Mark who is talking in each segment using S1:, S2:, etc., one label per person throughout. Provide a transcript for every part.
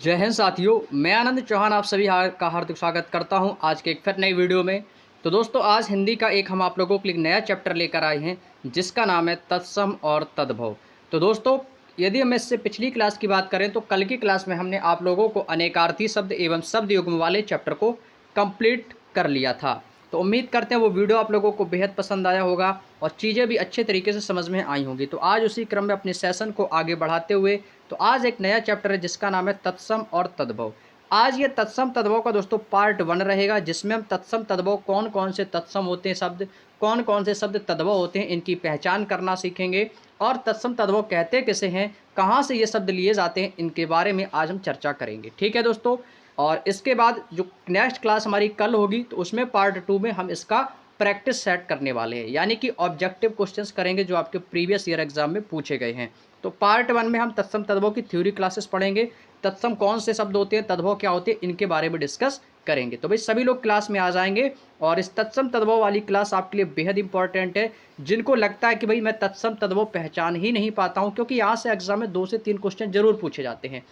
S1: जय हिंद साथियों, मैं आनंद चौहान आप सभी का हार्दिक स्वागत करता हूं आज के एक फिर नई वीडियो में। तो दोस्तों, आज हिंदी का एक हम आप लोगों के लिए नया चैप्टर लेकर आए हैं जिसका नाम है तत्सम और तद्भव। तो दोस्तों, यदि हम इससे पिछली क्लास की बात करें तो कल की क्लास में हमने आप लोगों को अनेकार्थी शब्द एवं शब्द युग्म वाले चैप्टर को कंप्लीट कर लिया था। तो उम्मीद करते हैं वो वीडियो आप लोगों को बेहद पसंद आया होगा और चीज़ें भी अच्छे तरीके से समझ में आई होंगी। तो आज उसी क्रम में अपने सेशन को आगे बढ़ाते हुए तो आज एक नया चैप्टर है जिसका नाम है तत्सम और तद्भव। आज ये तत्सम तद्भव का दोस्तों पार्ट 1 रहेगा, जिसमें हम तत्सम तद्भव कौन कौन से तत्सम होते हैं शब्द, कौन कौन से शब्द तद्भव होते हैं, इनकी पहचान करना सीखेंगे और तत्सम तद्भव कहते किसे हैं, कहाँ से ये शब्द लिए जाते हैं, इनके बारे में आज हम चर्चा करेंगे। ठीक है दोस्तों, और इसके बाद जो नेक्स्ट क्लास हमारी कल होगी तो उसमें पार्ट 2 में हम इसका प्रैक्टिस सेट करने वाले हैं, यानी कि ऑब्जेक्टिव क्वेश्चंस करेंगे जो आपके प्रीवियस ईयर एग्जाम में पूछे गए हैं। तो पार्ट 1 में हम तत्सम तद्भव की थ्योरी क्लासेस पढ़ेंगे, तत्सम कौन से शब्द होते हैं, तद्भव क्या होते हैं, इनके बारे में डिस्कस करेंगे। तो भाई सभी लोग क्लास में आ जाएंगे और इस तत्सम तद्भव वाली क्लास आपके लिए बेहद इंपॉर्टेंट है। जिनको लगता है कि भाई मैं तत्सम तद्भव पहचान ही नहीं पाता हूँ, क्योंकि यहाँ से एग्जाम में 2 से 3 क्वेश्चन जरूर पूछे जाते हैं।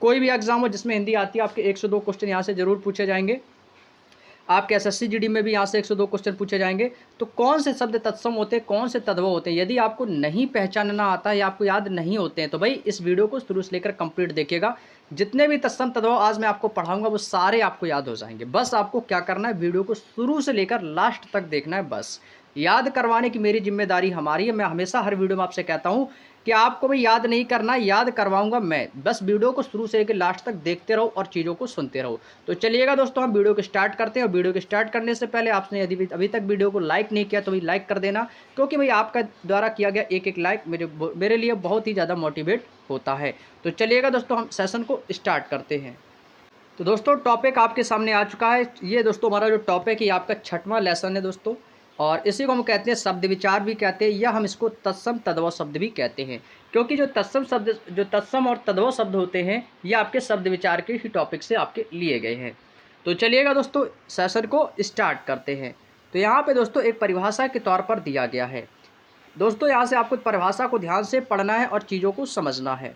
S1: कोई भी एग्जाम हो जिसमें हिंदी आती है, आपके 1 से 2 क्वेश्चन यहाँ से जरूर पूछे जाएंगे। आपके एसएससी जीडी में भी यहाँ से 102 क्वेश्चन पूछे जाएंगे। तो कौन से शब्द तत्सम होते हैं, कौन से तद्भव होते हैं, यदि आपको नहीं पहचानना आता है या आपको याद नहीं होते हैं तो भाई इस वीडियो को शुरू से लेकर कंप्लीट देखिएगा। जितने भी तत्सम तद्भव आज मैं आपको पढ़ाऊंगा वो सारे आपको याद हो जाएंगे। बस आपको क्या करना है, वीडियो को शुरू से लेकर लास्ट तक देखना है। बस याद करवाने की मेरी जिम्मेदारी हमारी है। मैं हमेशा हर वीडियो में आपसे कहता हूँ कि आपको भी याद नहीं करना, याद करवाऊंगा मैं। बस वीडियो को शुरू से लेकर लास्ट तक देखते रहो और चीज़ों को सुनते रहो। तो चलिएगा दोस्तों, हम वीडियो को स्टार्ट करते हैं। और वीडियो को स्टार्ट करने से पहले आपने यदि अभी तक वीडियो को लाइक नहीं किया तो भाई लाइक कर देना, क्योंकि भाई आपका द्वारा किया गया एक एक लाइक मेरे लिए बहुत ही ज़्यादा मोटिवेट होता है। तो चलिएगा दोस्तों, हम सेशन को स्टार्ट करते हैं। तो दोस्तों, टॉपिक आपके सामने आ चुका है। ये दोस्तों हमारा जो टॉपिक है, ये आपका 6वां लेसन है दोस्तों, और इसी को हम कहते हैं शब्द विचार भी कहते हैं, या हम इसको तत्सम तद्भव शब्द भी कहते हैं। क्योंकि जो तत्सम और तद्भव शब्द होते हैं ये आपके शब्द विचार के ही टॉपिक से आपके लिए गए हैं। तो चलिएगा दोस्तों, सेशन को स्टार्ट करते हैं। तो यहाँ पे दोस्तों एक परिभाषा के तौर पर दिया गया है। दोस्तों यहाँ से आपको परिभाषा को ध्यान से पढ़ना है और चीज़ों को समझना है।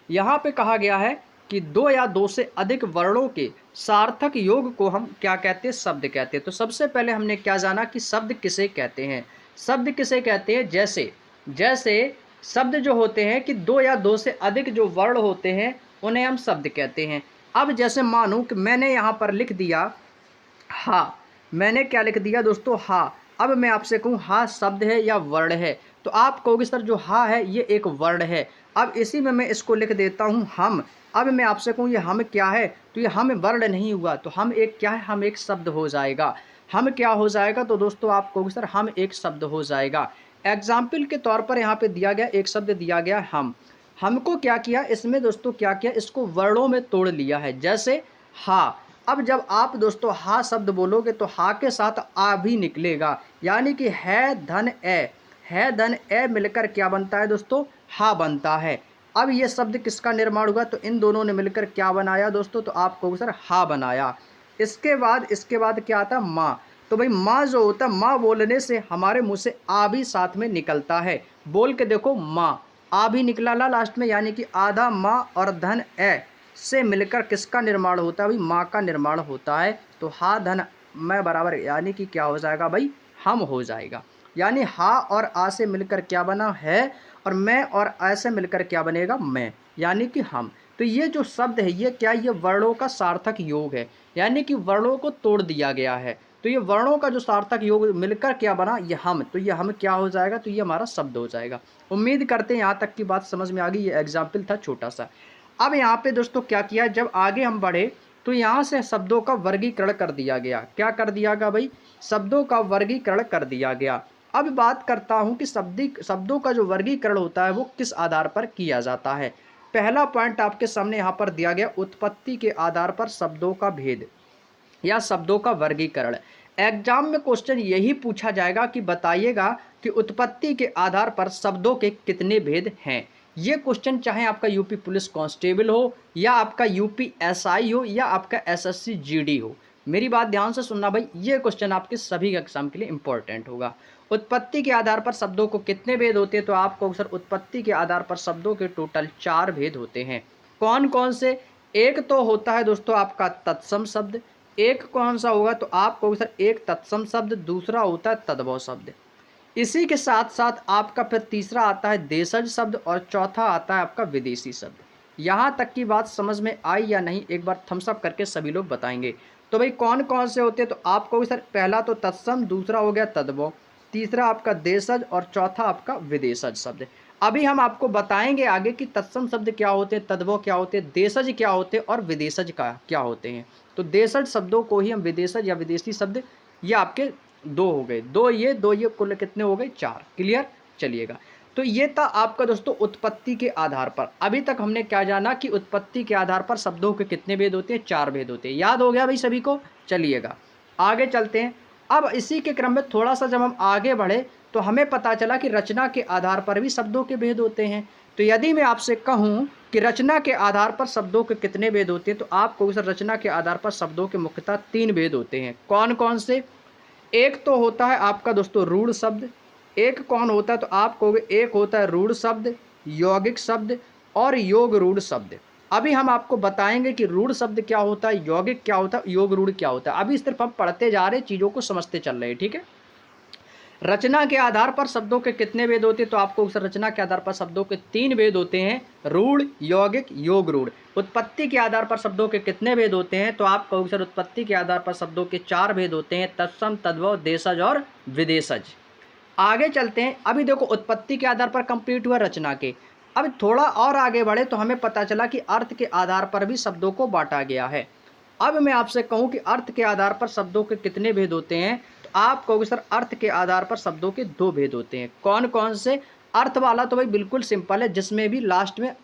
S1: यहाँ पे कहा गया है कि 2 या 2 से अधिक वर्णों के सार्थक योग को हम क्या कहते हैं, शब्द कहते हैं। तो सबसे पहले हमने क्या जाना कि शब्द किसे कहते हैं। शब्द किसे कहते हैं, जैसे जैसे शब्द जो होते हैं कि 2 या 2 से अधिक जो वर्ण होते हैं उन्हें हम शब्द कहते हैं। अब जैसे मानो कि मैंने यहाँ पर लिख दिया हाँ, मैंने क्या लिख दिया दोस्तों, हाँ। अब मैं आपसे कहूँ हाँ शब्द है या वर्ण है, तो आप कहोगे सर जो हाँ है ये एक वर्ण है। अब इसी में मैं इसको लिख देता हूँ हम। अब मैं आपसे कहूँ ये हम क्या है, तो ये हम वर्ण नहीं हुआ, तो हम एक क्या है, हम एक शब्द हो जाएगा। हम क्या हो जाएगा, तो दोस्तों आप कहोगे सर हम एक शब्द हो जाएगा। एग्जाम्पल के तौर पर यहाँ पे दिया गया, एक शब्द दिया गया हम। हमको क्या किया इसमें दोस्तों, क्या किया, इसको वर्णों में तोड़ लिया है। जैसे हाँ, अब जब आप दोस्तों हा शब्द बोलोगे तो हा के साथ आ भी निकलेगा, यानी कि है धन ए मिलकर क्या बनता है दोस्तों, हा बनता है। अब ये शब्द किसका निर्माण हुआ, तो इन दोनों ने मिलकर क्या बनाया दोस्तों, तो आप कहोगे सर हा बनाया। इसके बाद क्या आता है, माँ। तो भाई माँ जो होता है, माँ बोलने से हमारे मुंह से आ भी साथ में निकलता है। बोल के देखो माँ, आ भी निकला ला लास्ट में, यानी कि आधा माँ और धन ए से मिलकर किसका निर्माण होता है भाई, माँ का निर्माण होता है। तो हा धन मैं बराबर, यानी कि क्या हो जाएगा भाई, हम हो जाएगा। यानी हा और आ से मिलकर क्या बना है, और मैं और आ से मिलकर क्या बनेगा, मैं, यानी कि हम। तो ये जो शब्द है ये क्या, ये वर्णों का सार्थक योग है, यानी कि वर्णों को तोड़ दिया गया है। तो ये वर्णों का जो सार्थक योग मिलकर क्या बना, ये हम। तो ये हम क्या हो जाएगा, तो ये हमारा शब्द हो जाएगा। उम्मीद करते हैं यहाँ तक की बात समझ में आ गई। ये एग्जाम्पल था छोटा सा। अब यहाँ पे दोस्तों क्या किया, जब आगे हम बढ़े तो यहाँ से शब्दों का वर्गीकरण कर दिया गया। क्या कर दिया गया भाई, शब्दों का वर्गीकरण कर दिया गया। अब बात करता हूँ कि शब्दों का जो वर्गीकरण होता है वो किस आधार पर किया जाता है। पहला पॉइंट आपके सामने यहाँ पर दिया गया, उत्पत्ति के आधार पर शब्दों का भेद या शब्दों का वर्गीकरण। एग्जाम में क्वेश्चन यही पूछा जाएगा कि बताइएगा कि उत्पत्ति के आधार पर शब्दों के कितने भेद हैं। ये क्वेश्चन चाहे आपका यूपी पुलिस कांस्टेबल हो, या आपका यूपी एसआई हो, या आपका एसएससी जीडी हो, मेरी बात ध्यान से सुनना भाई, ये क्वेश्चन आपके सभी एग्जाम के लिए इंपॉर्टेंट होगा। उत्पत्ति के आधार पर शब्दों को कितने भेद होते हैं, तो आपको सर उत्पत्ति के आधार पर शब्दों के टोटल 4 भेद होते हैं। कौन कौन से, एक तो होता है दोस्तों आपका तत्सम शब्द, एक कौन सा होगा तो आप कहोगे सर एक तत्सम शब्द, दूसरा होता है तद्भव शब्द। इसी के साथ साथ आपका फिर तीसरा आता है देशज शब्द और चौथा आता है आपका विदेशी शब्द। यहाँ तक की बात समझ में आई या नहीं, एक बार थम्स अप करके सभी लोग बताएंगे। तो भाई कौन कौन से होते हैं तो आप कहोगे सर पहला तो तत्सम, दूसरा हो गया तद्भव, तीसरा आपका देशज और चौथा आपका विदेशज शब्द। अभी हम आपको बताएंगे आगे कि तत्सम शब्द क्या होते हैं, तद्भव क्या होते हैं, देशज क्या होते हैं और विदेशज का क्या होते हैं। तो देशज शब्दों को ही हम विदेशज या विदेशी शब्द, ये आपके दो हो गए, दो ये कुल कितने हो गए, चार। क्लियर, चलिएगा। तो ये था आपका दोस्तों उत्पत्ति के आधार पर। अभी तक हमने क्या जाना कि उत्पत्ति के आधार पर शब्दों के कितने भेद होते हैं, चार भेद होते हैं। याद हो गया भाई सभी को, चलिएगा आगे चलते हैं। अब इसी के क्रम में थोड़ा सा जब हम आगे बढ़े तो हमें पता चला कि रचना के आधार पर भी शब्दों के भेद होते हैं। तो यदि मैं आपसे कहूं कि रचना के आधार पर शब्दों के कितने भेद होते हैं तो आप कहोगे सर रचना के आधार पर शब्दों के मुख्यतः तीन भेद होते हैं। कौन कौन से? एक तो होता है आपका दोस्तों रूढ़ शब्द। एक कौन होता है तो आप कहोगे एक होता है रूढ़ शब्द, यौगिक शब्द और योग रूढ़ शब्द। अभी हम आपको बताएंगे कि रूढ़ शब्द क्या होता है, यौगिक क्या होता है, योग रूढ़ क्या होता है। अभी सिर्फ हम पढ़ते जा रहे हैं, चीज़ों को समझते चल रहे हैं, ठीक है। रचना के आधार पर शब्दों के कितने भेद होते हैं तो आपको रचना के आधार पर शब्दों के तीन भेद होते हैं, रूढ़, यौगिक, योग रूढ़। उत्पत्ति के आधार पर शब्दों के कितने भेद होते हैं तो आप कहोगे सर उत्पत्ति के आधार पर शब्दों के चार भेद होते हैं, तत्सम, तद्भव, देशज और विदेशज। आगे चलते हैं। अभी देखो उत्पत्ति के आधार पर कंप्लीट हुआ रचना के। अब थोड़ा और आगे बढ़े तो हमें पता चला कि अर्थ के आधार पर भी शब्दों को बांटा गया है। अब मैं आपसे कहूं कि अर्थ के आधार पर शब्दों के कितने भेद होते हैं तो आप कहोगे सर अर्थ के आधार पर शब्दों के दो भेद होते हैं। कौन कौन से? अर्थ वाला तो भाई बिल्कुल सिंपल है, जिसमें भी लास्ट में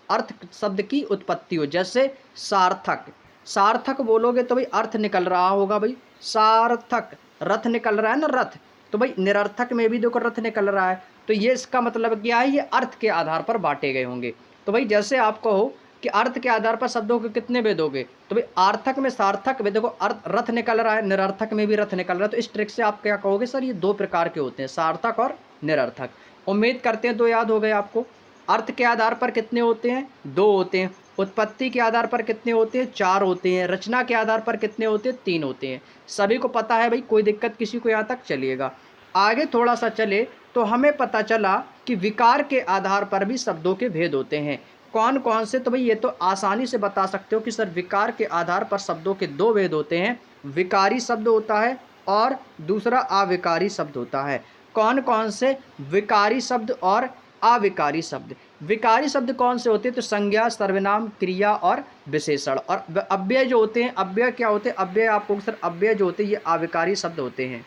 S1: अर्थ शब्द की उत्पत्ति हो, जैसे सार्थक। सार्थक बोलोगे तो भाई अर्थ निकल रहा होगा, भाई सार्थक, रथ निकल रहा है ना, रथ। तो भाई निरर्थक में भी देखो रथ निकल रहा है, तो ये इसका मतलब क्या है, ये अर्थ के आधार पर बांटे गए होंगे। तो भाई जैसे आप कहो कि अर्थ के आधार पर शब्दों के कितने भेद होंगे तो भाई आर्थक में सार्थक में देखो अर्थ रथ निकल रहा है, निरर्थक में भी रथ निकल रहा है। तो इस ट्रिक से आप क्या कहोगे सर ये दो प्रकार के होते हैं, सार्थक और निरर्थक। उम्मीद करते हैं दो याद हो गए आपको। अर्थ के आधार पर कितने होते हैं, दो होते हैं। उत्पत्ति के आधार पर कितने होते हैं, चार होते हैं। रचना के आधार पर कितने होते हैं, तीन होते हैं। सभी को पता है भाई, कोई दिक्कत किसी को यहाँ तक? चलिएगा आगे थोड़ा सा चले तो हमें पता चला कि विकार के आधार पर भी शब्दों के भेद होते हैं। कौन कौन से? तो भाई ये तो आसानी से बता सकते हो कि सर विकार के आधार पर शब्दों के दो भेद होते हैं, विकारी शब्द होता है और दूसरा अविकारी शब्द होता है। कौन कौन से? विकारी शब्द और अविकारी शब्द। विकारी शब्द कौन से होते हैं तो संज्ञा, सर्वनाम, क्रिया और विशेषण। और अव्यय जो होते हैं, अव्यय क्या होते हैं, अव्यय आपको सर अव्यय जो होते हैं ये अविकारी शब्द होते हैं।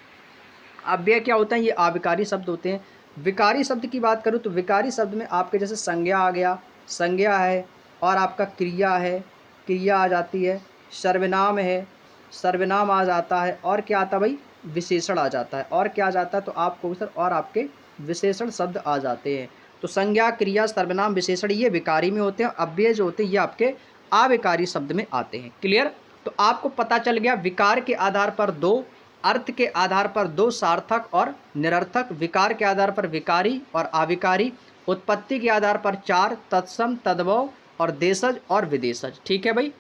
S1: अव्यय क्या होता है, ये अविकारी शब्द होते हैं। विकारी शब्द की बात करूँ तो विकारी शब्द में आपके जैसे संज्ञा आ गया, संज्ञा है, और आपका क्रिया है, क्रिया आ जाती है, सर्वनाम है, सर्वनाम आ जाता है, और क्या आता है भाई, विशेषण आ जाता है। और क्या आ जाता है तो आपको सर और आपके विशेषण शब्द आ जाते हैं। तो संज्ञा, क्रिया, सर्वनाम, विशेषण ये विकारी में होते हैं, अव्यय जो होते हैं ये आपके अविकारी शब्द में आते हैं। क्लियर? तो आपको पता चल गया विकार के आधार पर दो, अर्थ के आधार पर दो, सार्थक और निरर्थक। विकार के आधार पर विकारी और अविकारी। उत्पत्ति के आधार पर चार, तत्सम, तद्भव और देशज और विदेशज। ठीक है भाई।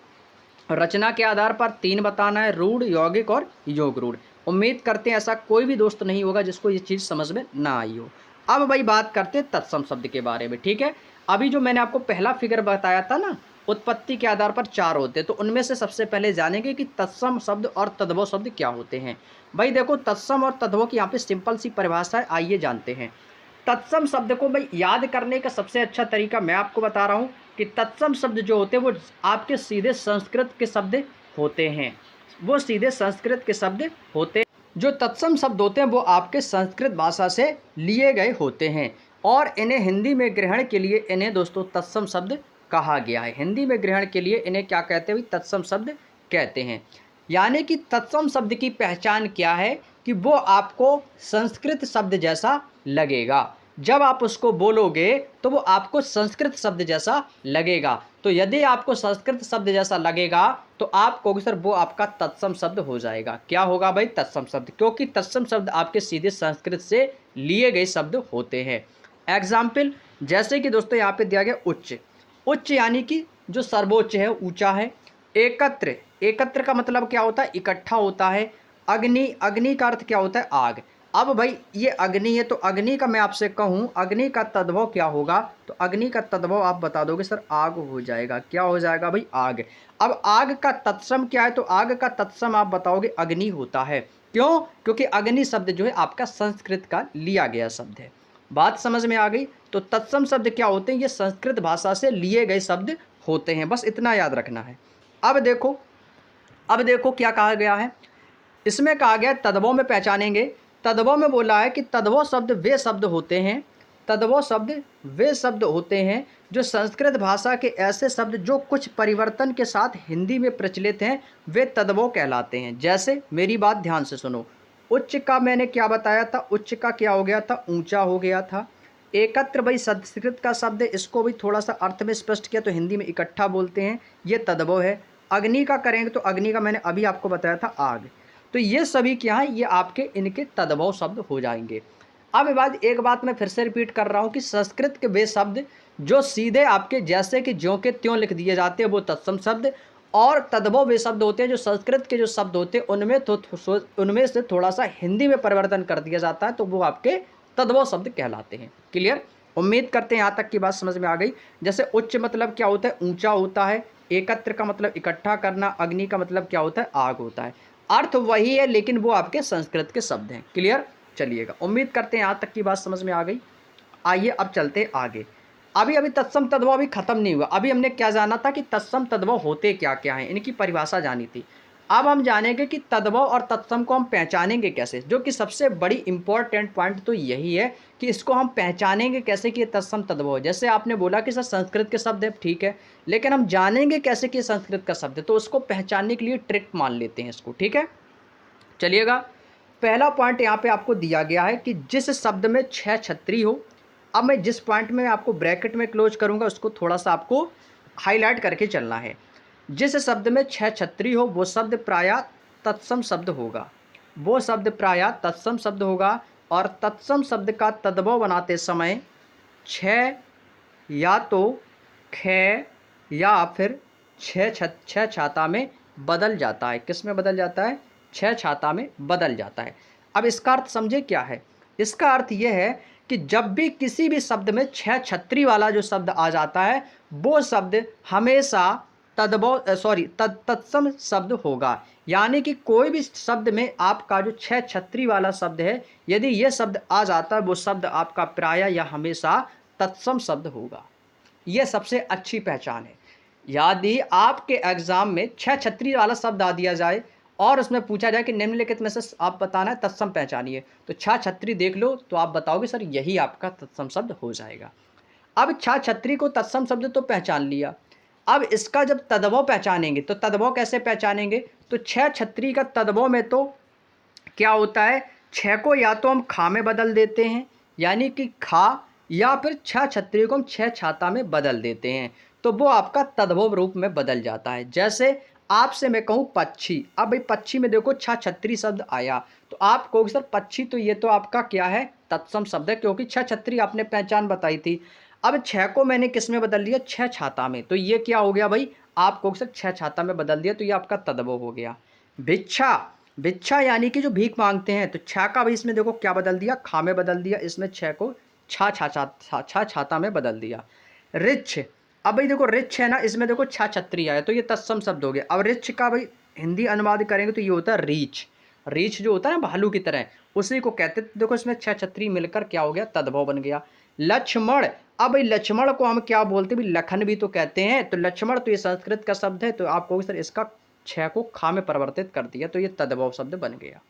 S1: रचना के आधार पर तीन बताना है, रूढ़, यौगिक और योग रूढ़। उम्मीद करते हैं ऐसा कोई भी दोस्त नहीं होगा जिसको ये चीज़ समझ में ना आई हो। अब भाई बात करते हैं तत्सम शब्द के बारे में। ठीक है, अभी जो मैंने आपको पहला फिगर बताया था ना, उत्पत्ति के आधार पर चार होते हैं, तो उनमें से सबसे पहले जानेंगे कि तत्सम शब्द और तद्भव शब्द क्या होते हैं। भाई देखो तत्सम और तद्भव की यहाँ पे सिंपल सी परिभाषा है, आइए जानते हैं। तत्सम शब्द को भाई याद करने का सबसे अच्छा तरीका मैं आपको बता रहा हूँ कि तत्सम शब्द जो होते हैं वो आपके सीधे संस्कृत के शब्द होते हैं, वो सीधे संस्कृत के शब्द होते हैं। जो तत्सम शब्द होते हैं वो आपके संस्कृत भाषा से लिए गए होते हैं और इन्हें हिंदी में ग्रहण के लिए इन्हें दोस्तों तत्सम शब्द कहा गया है। हिंदी में ग्रहण के लिए इन्हें क्या कहते हैं, तत्सम शब्द कहते हैं। यानी कि तत्सम शब्द की पहचान क्या है कि वो आपको संस्कृत शब्द जैसा लगेगा। जब आप उसको बोलोगे तो वो आपको संस्कृत शब्द जैसा लगेगा। तो यदि आपको संस्कृत शब्द जैसा लगेगा तो आप कहोगे सर वो आपका तत्सम शब्द हो जाएगा। क्या होगा भाई, तत्सम शब्द, क्योंकि तत्सम शब्द आपके सीधे संस्कृत से लिए गए शब्द होते हैं। एग्जाम्पल जैसे कि दोस्तों यहाँ पे दिया गया उच्च। उच्च यानी कि जो सर्वोच्च है, ऊंचा है। एकत्र, एकत्र का मतलब क्या होता है, इकट्ठा होता है। अग्नि, अग्नि का अर्थ क्या होता है, आग। अब भाई ये अग्नि है, तो अग्नि का मैं आपसे कहूं अग्नि का तद्भव क्या होगा, तो अग्नि का तद्भव आप बता दोगे सर आग हो जाएगा। क्या हो जाएगा भाई, आग। अब आग का तत्सम क्या है, तो आग का तत्सम आप बताओगे अग्नि होता है। क्यों, क्योंकि अग्नि शब्द जो है आपका संस्कृत का लिया गया शब्द है। बात समझ में आ गई। तो तत्सम शब्द क्या होते हैं, ये संस्कृत भाषा से लिए गए शब्द होते हैं, बस इतना याद रखना है। अब देखो, अब देखो क्या कहा गया है, इसमें कहा गया तद्भव में पहचानेंगे। तद्भव में बोला है कि तद्भव शब्द वे शब्द होते हैं, तद्भव शब्द वे शब्द होते हैं जो संस्कृत भाषा के ऐसे शब्द जो कुछ परिवर्तन के साथ हिंदी में प्रचलित हैं, वे तद्भव कहलाते हैं। जैसे मेरी बात ध्यान से सुनो, उच्च का मैंने क्या बताया था, उच्च का क्या हो गया था, ऊंचा हो गया था। एकत्र भाई संस्कृत का शब्द है, इसको भी थोड़ा सा अर्थ में स्पष्ट किया तो हिंदी में इकट्ठा बोलते हैं, ये तद्भव है। अग्नि का करेंगे तो अग्नि का मैंने अभी आपको बताया था आग। तो ये सभी क्या है, ये आपके इनके तद्भव शब्द हो जाएंगे। अब एक बात मैं फिर से रिपीट कर रहा हूँ कि संस्कृत के वे शब्द जो सीधे आपके जैसे कि ज्यों के त्यों लिख दिए जाते हैं वो तत्सम शब्द, और तद्भव वे शब्द होते हैं जो संस्कृत के जो शब्द होते हैं उनमें से थोड़ा सा हिंदी में परिवर्तन कर दिया जाता है, तो वो आपके तद्भव शब्द कहलाते हैं। क्लियर, उम्मीद करते हैं यहाँ तक की बात समझ में आ गई। जैसे उच्च मतलब क्या होता है, ऊंचा होता है। एकत्र का मतलब इकट्ठा करना। अग्नि का मतलब क्या होता है, आग होता है। अर्थ वही है लेकिन वो आपके संस्कृत के शब्द हैं। क्लियर, चलिएगा, उम्मीद करते हैं यहाँ तक की बात समझ में आ गई। आइए अब चलते हैं आगे। अभी तत्सम तद्भव अभी खत्म नहीं हुआ। अभी हमने क्या जाना था कि तत्सम तद्भव होते क्या क्या हैं, इनकी परिभाषा जानी थी। अब हम जानेंगे कि तद्भव और तत्सम को हम पहचानेंगे कैसे, जो कि सबसे बड़ी इंपॉर्टेंट पॉइंट तो यही है कि इसको हम पहचानेंगे कैसे कि ये तत्सम तद्भव है। जैसे आपने बोला कि सर संस्कृत के शब्द है, ठीक है, लेकिन हम जानेंगे कैसे कि संस्कृत का शब्द है, तो उसको पहचानने के लिए ट्रिक मान लेते हैं इसको। ठीक है, चलिएगा, पहला पॉइंट यहाँ पे आपको दिया गया है कि जिस शब्द में 6 छत्री हो। अब मैं जिस पॉइंट में आपको ब्रैकेट में क्लोज करूँगा उसको थोड़ा सा आपको हाईलाइट करके चलना है। जिस शब्द में 6 छत्री हो वो शब्द प्रायः तत्सम शब्द होगा, वो शब्द प्रायः तत्सम शब्द होगा। और तत्सम शब्द का तद्भव बनाते समय 6 या तो ख या फिर 6 छाता में बदल जाता है। किस में बदल जाता है, 6 छाता में बदल जाता है। अब इसका अर्थ समझे क्या है, इसका अर्थ यह है कि जब भी किसी भी शब्द में 6 छत्री वाला जो शब्द आ जाता है वो शब्द हमेशा तत्सम शब्द होगा। यानी कि कोई भी शब्द में आपका जो 6 छत्री वाला शब्द है, यदि ये शब्द आ जाता है वो शब्द आपका प्रायः या हमेशा तत्सम शब्द होगा। यह सबसे अच्छी पहचान है। यदि आपके एग्जाम में 6 छत्री वाला शब्द आ दिया जाए और उसमें पूछा जाए कि निम्नलिखित में से आप बताना है तत्सम पहचानिए, तो 6 छत्री देख लो तो आप बताओगे सर यही आपका तत्सम शब्द हो जाएगा। अब 6 छत्री को तत्सम शब्द तो पहचान लिया, अब इसका जब तद्भव पहचानेंगे तो तद्भव कैसे पहचानेंगे, तो 6 छत्री का तद्भव में तो क्या होता है, 6 को या तो हम खा में बदल देते हैं यानी कि खा, या फिर 6 छत्री को हम 6 छाता में बदल देते हैं, तो वो आपका तद्भव रूप में बदल जाता है। जैसे आपसे मैं कहूँ पक्षी, अब भाई पक्षी में देखो 6 छत्री शब्द आया, तो आप कहोगे सर पक्षी तो ये तो आपका क्या है, तत्सम शब्द है, क्योंकि 6 छत्री आपने पहचान बताई थी। अब 6 को मैंने किस में बदल दिया, 6 छाता में, तो ये क्या हो गया भाई, आप कहोगे सर 6 छाता में बदल दिया, तो ये आपका तद्भव हो गया। भिक्षा, भिक्षा यानी कि जो भीख मांगते हैं, तो 6 का भाई इसमें देखो क्या बदल दिया, खा में बदल दिया, इसमें 6 को छा छाता में बदल दिया। रिच्छ, अब भाई देखो रिच्छ है ना, इसमें देखो 6 छत्री आया, तो ये तत्सम शब्द हो गया। अब रिच्छ का भाई हिंदी अनुवाद करेंगे तो ये होता है रीछ। रीछ जो होता है ना भालू की तरह, उसी को कहते, देखो इसमें 6 छत्री मिलकर क्या हो गया, तद्भव बन गया। लक्ष्मण, अब भाई लक्ष्मण को हम क्या बोलते हैं, लखन भी तो कहते हैं, तो लक्ष्मण तो ये संस्कृत का शब्द है, तो आप कहोगे सर इसका 6 को खा में परिवर्तित कर दिया, तो ये तद्भव शब्द बन गया।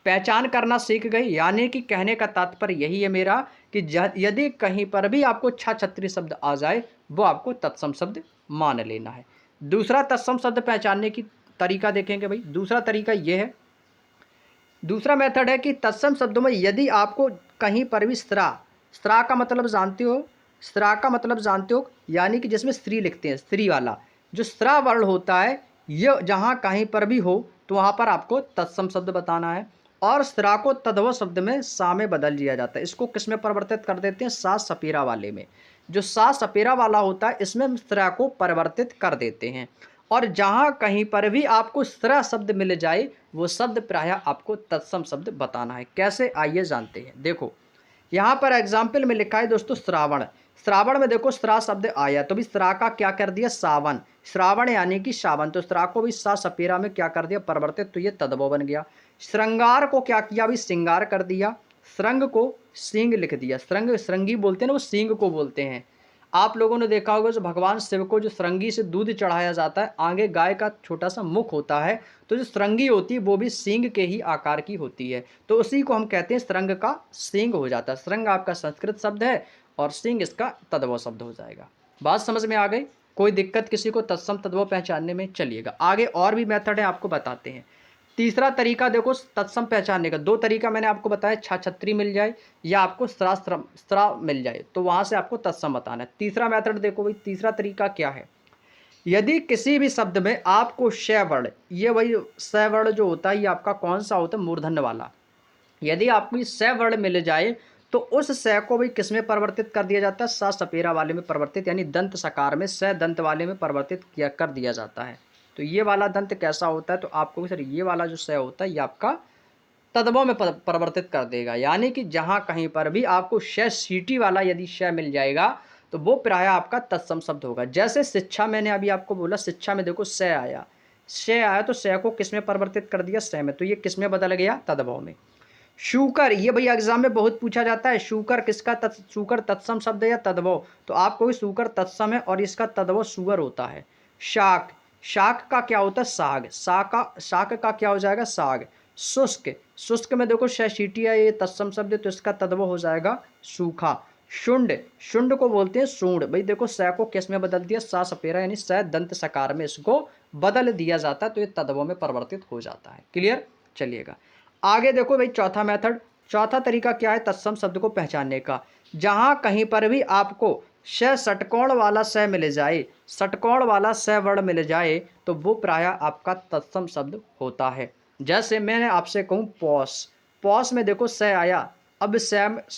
S1: पहचान करना सीख गई, यानी कि कहने का तात्पर्य यही है मेरा कि यदि कहीं पर भी आपको 6 छत्री शब्द आ जाए वो आपको तत्सम शब्द मान लेना है। दूसरा तत्सम शब्द पहचानने की तरीका देखेंगे भाई, दूसरा तरीका यह है, दूसरा मेथड है कि तत्सम शब्दों में यदि आपको कहीं पर भी स्त्रा, स्त्रा का मतलब जानते हो, स्त्रा का मतलब जानते हो, यानी कि जिसमें स्त्री लिखते हैं, स्त्री वाला जो स्त्रा वर्ण होता है, ये जहाँ कहीं पर भी हो तो वहाँ पर आपको तत्सम शब्द बताना है। और स्त्रा को तद्भव शब्द में सा में बदल दिया जाता है, इसको किस में परिवर्तित कर देते हैं, सा सपेरा वाले में। जो सा सपेरा वाला होता है इसमें हम स्त्र को परिवर्तित कर देते हैं। और जहाँ कहीं पर भी आपको स्त्र शब्द मिल जाए वो शब्द प्रायः आपको तत्सम शब्द बताना है। कैसे, आइए जानते हैं। देखो यहाँ पर एग्जाम्पल में लिखा है दोस्तों श्रावण। श्रावण में देखो स्त्रा शब्द आया तो भी स्त्रा का क्या कर दिया, सावन। श्रावण यानी कि सावन, तो स्त्रा को भी सा सपेरा में क्या कर दिया, परिवर्तित, तो ये तद्भव बन गया। श्रृंगार को क्या किया, भी श्रृंगार कर दिया। श्रृंग को सींग लिख दिया। श्रृंग, श्रृंगी बोलते हैं ना, वो सींग को बोलते हैं। आप लोगों ने देखा होगा जो भगवान शिव को जो श्रृंगी से दूध चढ़ाया जाता है, आगे गाय का छोटा सा मुख होता है, तो जो श्रृंगी होती है वो भी सींग के ही आकार की होती है, तो उसी को हम कहते हैं श्रृंग का सींग हो जाता है। श्रृंग आपका संस्कृत शब्द है और सींग इसका तद्भव शब्द हो जाएगा। बात समझ में आ गई? कोई दिक्कत किसी को तत्सम तद्भव पहचानने में? चलिएगा आगे और भी मेथड है, आपको बताते हैं। तीसरा तरीका देखो तत्सम पहचानने का, दो तरीका मैंने आपको बताया, छत्री मिल जाए या आपको स्त्रा मिल जाए, तो वहां से आपको तत्सम बताना है। तीसरा मेथड देखो भाई, तीसरा तरीका क्या है, यदि किसी भी शब्द में आपको श वर्ण, ये वही स वर्ण जो होता है ये आपका कौन सा होता है, मूर्धन्य वाला, यदि आपको स वर्ण मिल जाए तो उस स को भी किस में परिवर्तित कर दिया जाता है, सा सपेरा वाले में परिवर्तित, यानी दंत सकार में, स दंत वाले में परिवर्तित किया कर दिया जाता है। तो ये वाला दंत कैसा होता है, तो आपको सर ये वाला जो स होता है ये आपका तद्भव में परिवर्तित कर देगा। यानी कि जहां कहीं पर भी आपको श सीटी वाला यदि श मिल जाएगा तो वो प्रायः आपका तत्सम शब्द होगा। जैसे शिक्षा, मैंने अभी आपको बोला शिक्षा में देखो स आया, स आया तो स को किस में परिवर्तित कर दिया, स में, तो ये किस में बदल गया, तद्भव में। शूकर, ये भाई एग्जाम में बहुत पूछा जाता है, शूकर किसका शूकर तत्सम शब्द है या तद्भव, तो आपको भी शूकर तत्सम है और इसका तद्भव सुअर होता है। शाक, शाक का क्या होता है, साग, शाक का क्या हो जाएगा, साग। शुष्क, शुष्क में देखो शीटी है, ये तत्सम शब्द है तो इसका तद्भव हो जाएगा सूखा। शुंड, शुंड को बोलते हैं सूंड, भाई देखो स को किस में बदल दिया, सा सपेरा यानी स दंत सकार में इसको बदल दिया जाता है, तो ये तद्भव में परिवर्तित हो जाता है। क्लियर? चलिएगा आगे देखो भाई, चौथा मेथड, चौथा तरीका क्या है तत्सम शब्द को पहचानने का, जहां कहीं पर भी आपको श षटकोण वाला स मिल जाए, षटकोण वाला स वर्ण मिल जाए तो वो प्रायः आपका तत्सम शब्द होता है। जैसे मैंने आपसे कहूँ पौष, पौष में देखो स आया, अब स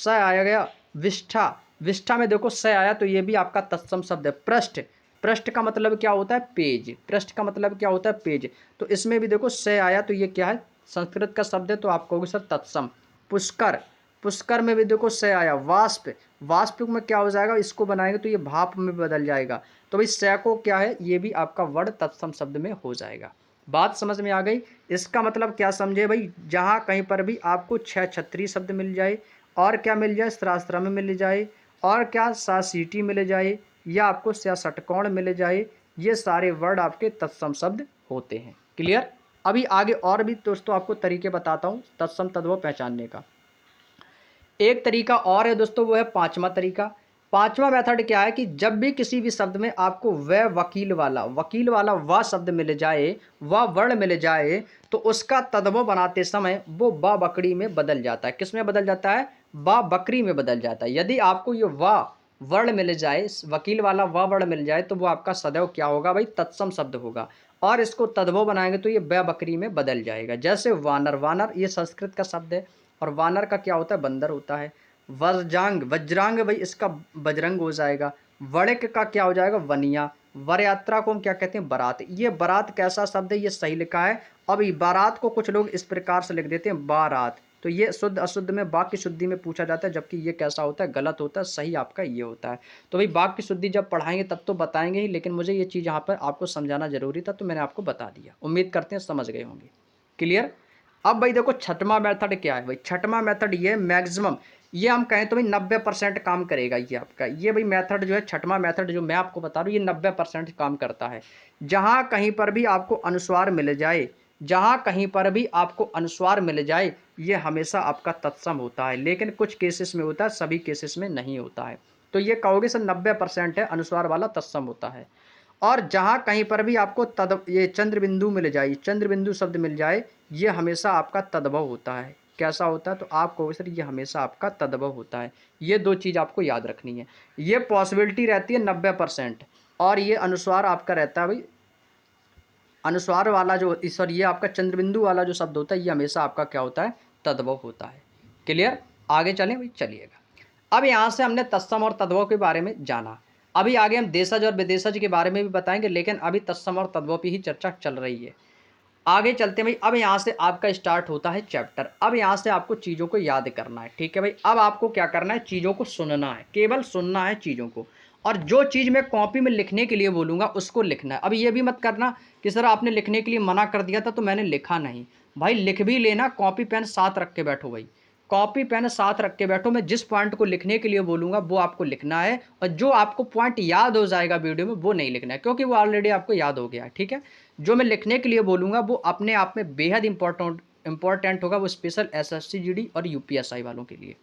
S1: आया गया विष्ठा, विष्ठा में देखो स आया तो ये भी आपका तत्सम शब्द है। पृष्ठ, पृष्ठ का मतलब क्या होता है, पेज, पृष्ठ का मतलब क्या होता है, पेज, तो इसमें भी देखो स आया तो ये क्या है, संस्कृत का शब्द है, तो आप कहोगे सर तत्सम। पुष्कर, पुष्कर में भी देखो स आया। वाष्प, वाष्प में क्या हो जाएगा, इसको बनाएंगे तो ये भाप में बदल जाएगा, तो भाई स को क्या है, ये भी आपका वर्ण तत्सम शब्द में हो जाएगा। बात समझ में आ गई? इसका मतलब क्या समझे भाई, जहाँ कहीं पर भी आपको छत्री शब्द मिल जाए और क्या मिल जाए, स्त्रास्त्र में मिल जाए और क्या सा सीटी मिल जाए या आपको षटकोण मिल जाए, ये सारे वर्ड आपके तत्सम शब्द होते हैं। क्लियर? अभी आगे और भी दोस्तों आपको तरीके बताता हूँ तत्सम तद्भव पहचानने का। एक तरीका और है दोस्तों, वो है पांचवा तरीका। पांचवा मेथड क्या है कि जब भी किसी भी शब्द में आपको वकील वाला व शब्द मिल जाए, व वर्ण मिल जाए, तो उसका तद्भव बनाते समय वो ब बकरी में बदल जाता है। किस में बदल जाता है, ब बकरी में बदल जाता है। यदि आपको ये व वर्ण मिल जाए, वकील वाला व वर्ण मिल जाए, तो वो आपका सदैव क्या होगा भाई, तत्सम शब्द होगा, और इसको तद्भव बनाएंगे तो ये ब बकरी में बदल जाएगा। जैसे वानर, वानर ये संस्कृत का शब्द है और वानर का क्या होता है, बंदर होता है। वज्रांग, वज्रांग भाई इसका बजरंग हो जाएगा। वड़िक का क्या हो जाएगा, वनिया। वर यात्रा को हम क्या कहते हैं, बारात। ये बारात कैसा शब्द है, ये सही लिखा है। अब बारात को कुछ लोग इस प्रकार से लिख देते हैं बारात, तो ये शुद्ध अशुद्ध में वाक्य की शुद्धि में पूछा जाता है, जबकि ये कैसा होता है, गलत होता है। सही आपका ये होता है। तो भाई वाक्य की शुद्धि जब पढ़ाएंगे तब तो बताएंगे ही, लेकिन मुझे ये चीज़ यहाँ पर आपको समझाना जरूरी था, तो मैंने आपको बता दिया। उम्मीद करते हैं समझ गए होंगे। क्लियर? अब भाई देखो छठवां मेथड क्या है भाई, छठवां मेथड ये मैक्सिमम, ये हम कहें तो भाई 90% काम करेगा ये आपका। ये भाई मेथड जो है, छठवां मेथड जो मैं आपको बता रहा हूँ, ये 90% काम करता है। जहाँ कहीं पर भी आपको अनुस्वार मिल जाए, जहाँ कहीं पर भी आपको अनुस्वार मिल जाए, ये हमेशा आपका तत्सम होता है। लेकिन कुछ केसेस में होता है, सभी केसेस में नहीं होता है। तो ये कहोगे सर 90% है अनुस्वार वाला तत्सम होता है। और जहाँ कहीं पर भी आपको ये चंद्र बिंदु मिल जाए, चंद्र बिंदु शब्द मिल जाए, ये हमेशा आपका तद्भव होता है। कैसा होता है, तो आप कहोगे सर ये हमेशा आपका तद्भव होता है। ये दो चीज़ आपको याद रखनी है। ये पॉसिबिलिटी रहती है 90%, और ये अनुस्वार आपका रहता है भाई, अनुस्वार वाला जो सर ये आपका चंद्रबिंदु वाला जो शब्द होता है, ये हमेशा आपका क्या होता है, तद्भव होता है। क्लियर? आगे चलें भाई, चलिएगा अब यहाँ से हमने तत्सम और तद्भव के बारे में जाना। अभी आगे हम देशज और विदेशज के बारे में भी बताएंगे, लेकिन अभी तत्सम और तद्भव की ही चर्चा चल रही है। आगे चलते हैं भाई। अब यहाँ से आपका स्टार्ट होता है चैप्टर। अब यहाँ से आपको चीज़ों को याद करना है, ठीक है भाई। अब आपको क्या करना है, चीज़ों को सुनना है, केवल सुनना है चीज़ों को, और जो चीज़ मैं कॉपी में लिखने के लिए बोलूँगा उसको लिखना है। अब ये भी मत करना कि सर आपने लिखने के लिए मना कर दिया था तो मैंने लिखा नहीं। भाई लिख भी लेना, कॉपी पेन साथ रख के बैठो भाई, कॉपी पेन साथ रख के बैठो। मैं जिस पॉइंट को लिखने के लिए बोलूँगा वो आपको लिखना है, और जो आपको पॉइंट याद हो जाएगा वीडियो में वो नहीं लिखना है, क्योंकि वो ऑलरेडी आपको याद हो गया है, ठीक है। जो मैं लिखने के लिए बोलूँगा वो अपने आप में बेहद इंपॉर्टेंट होगा, वो स्पेशल एसएससी जीडी और यूपीएसआई वालों के लिए।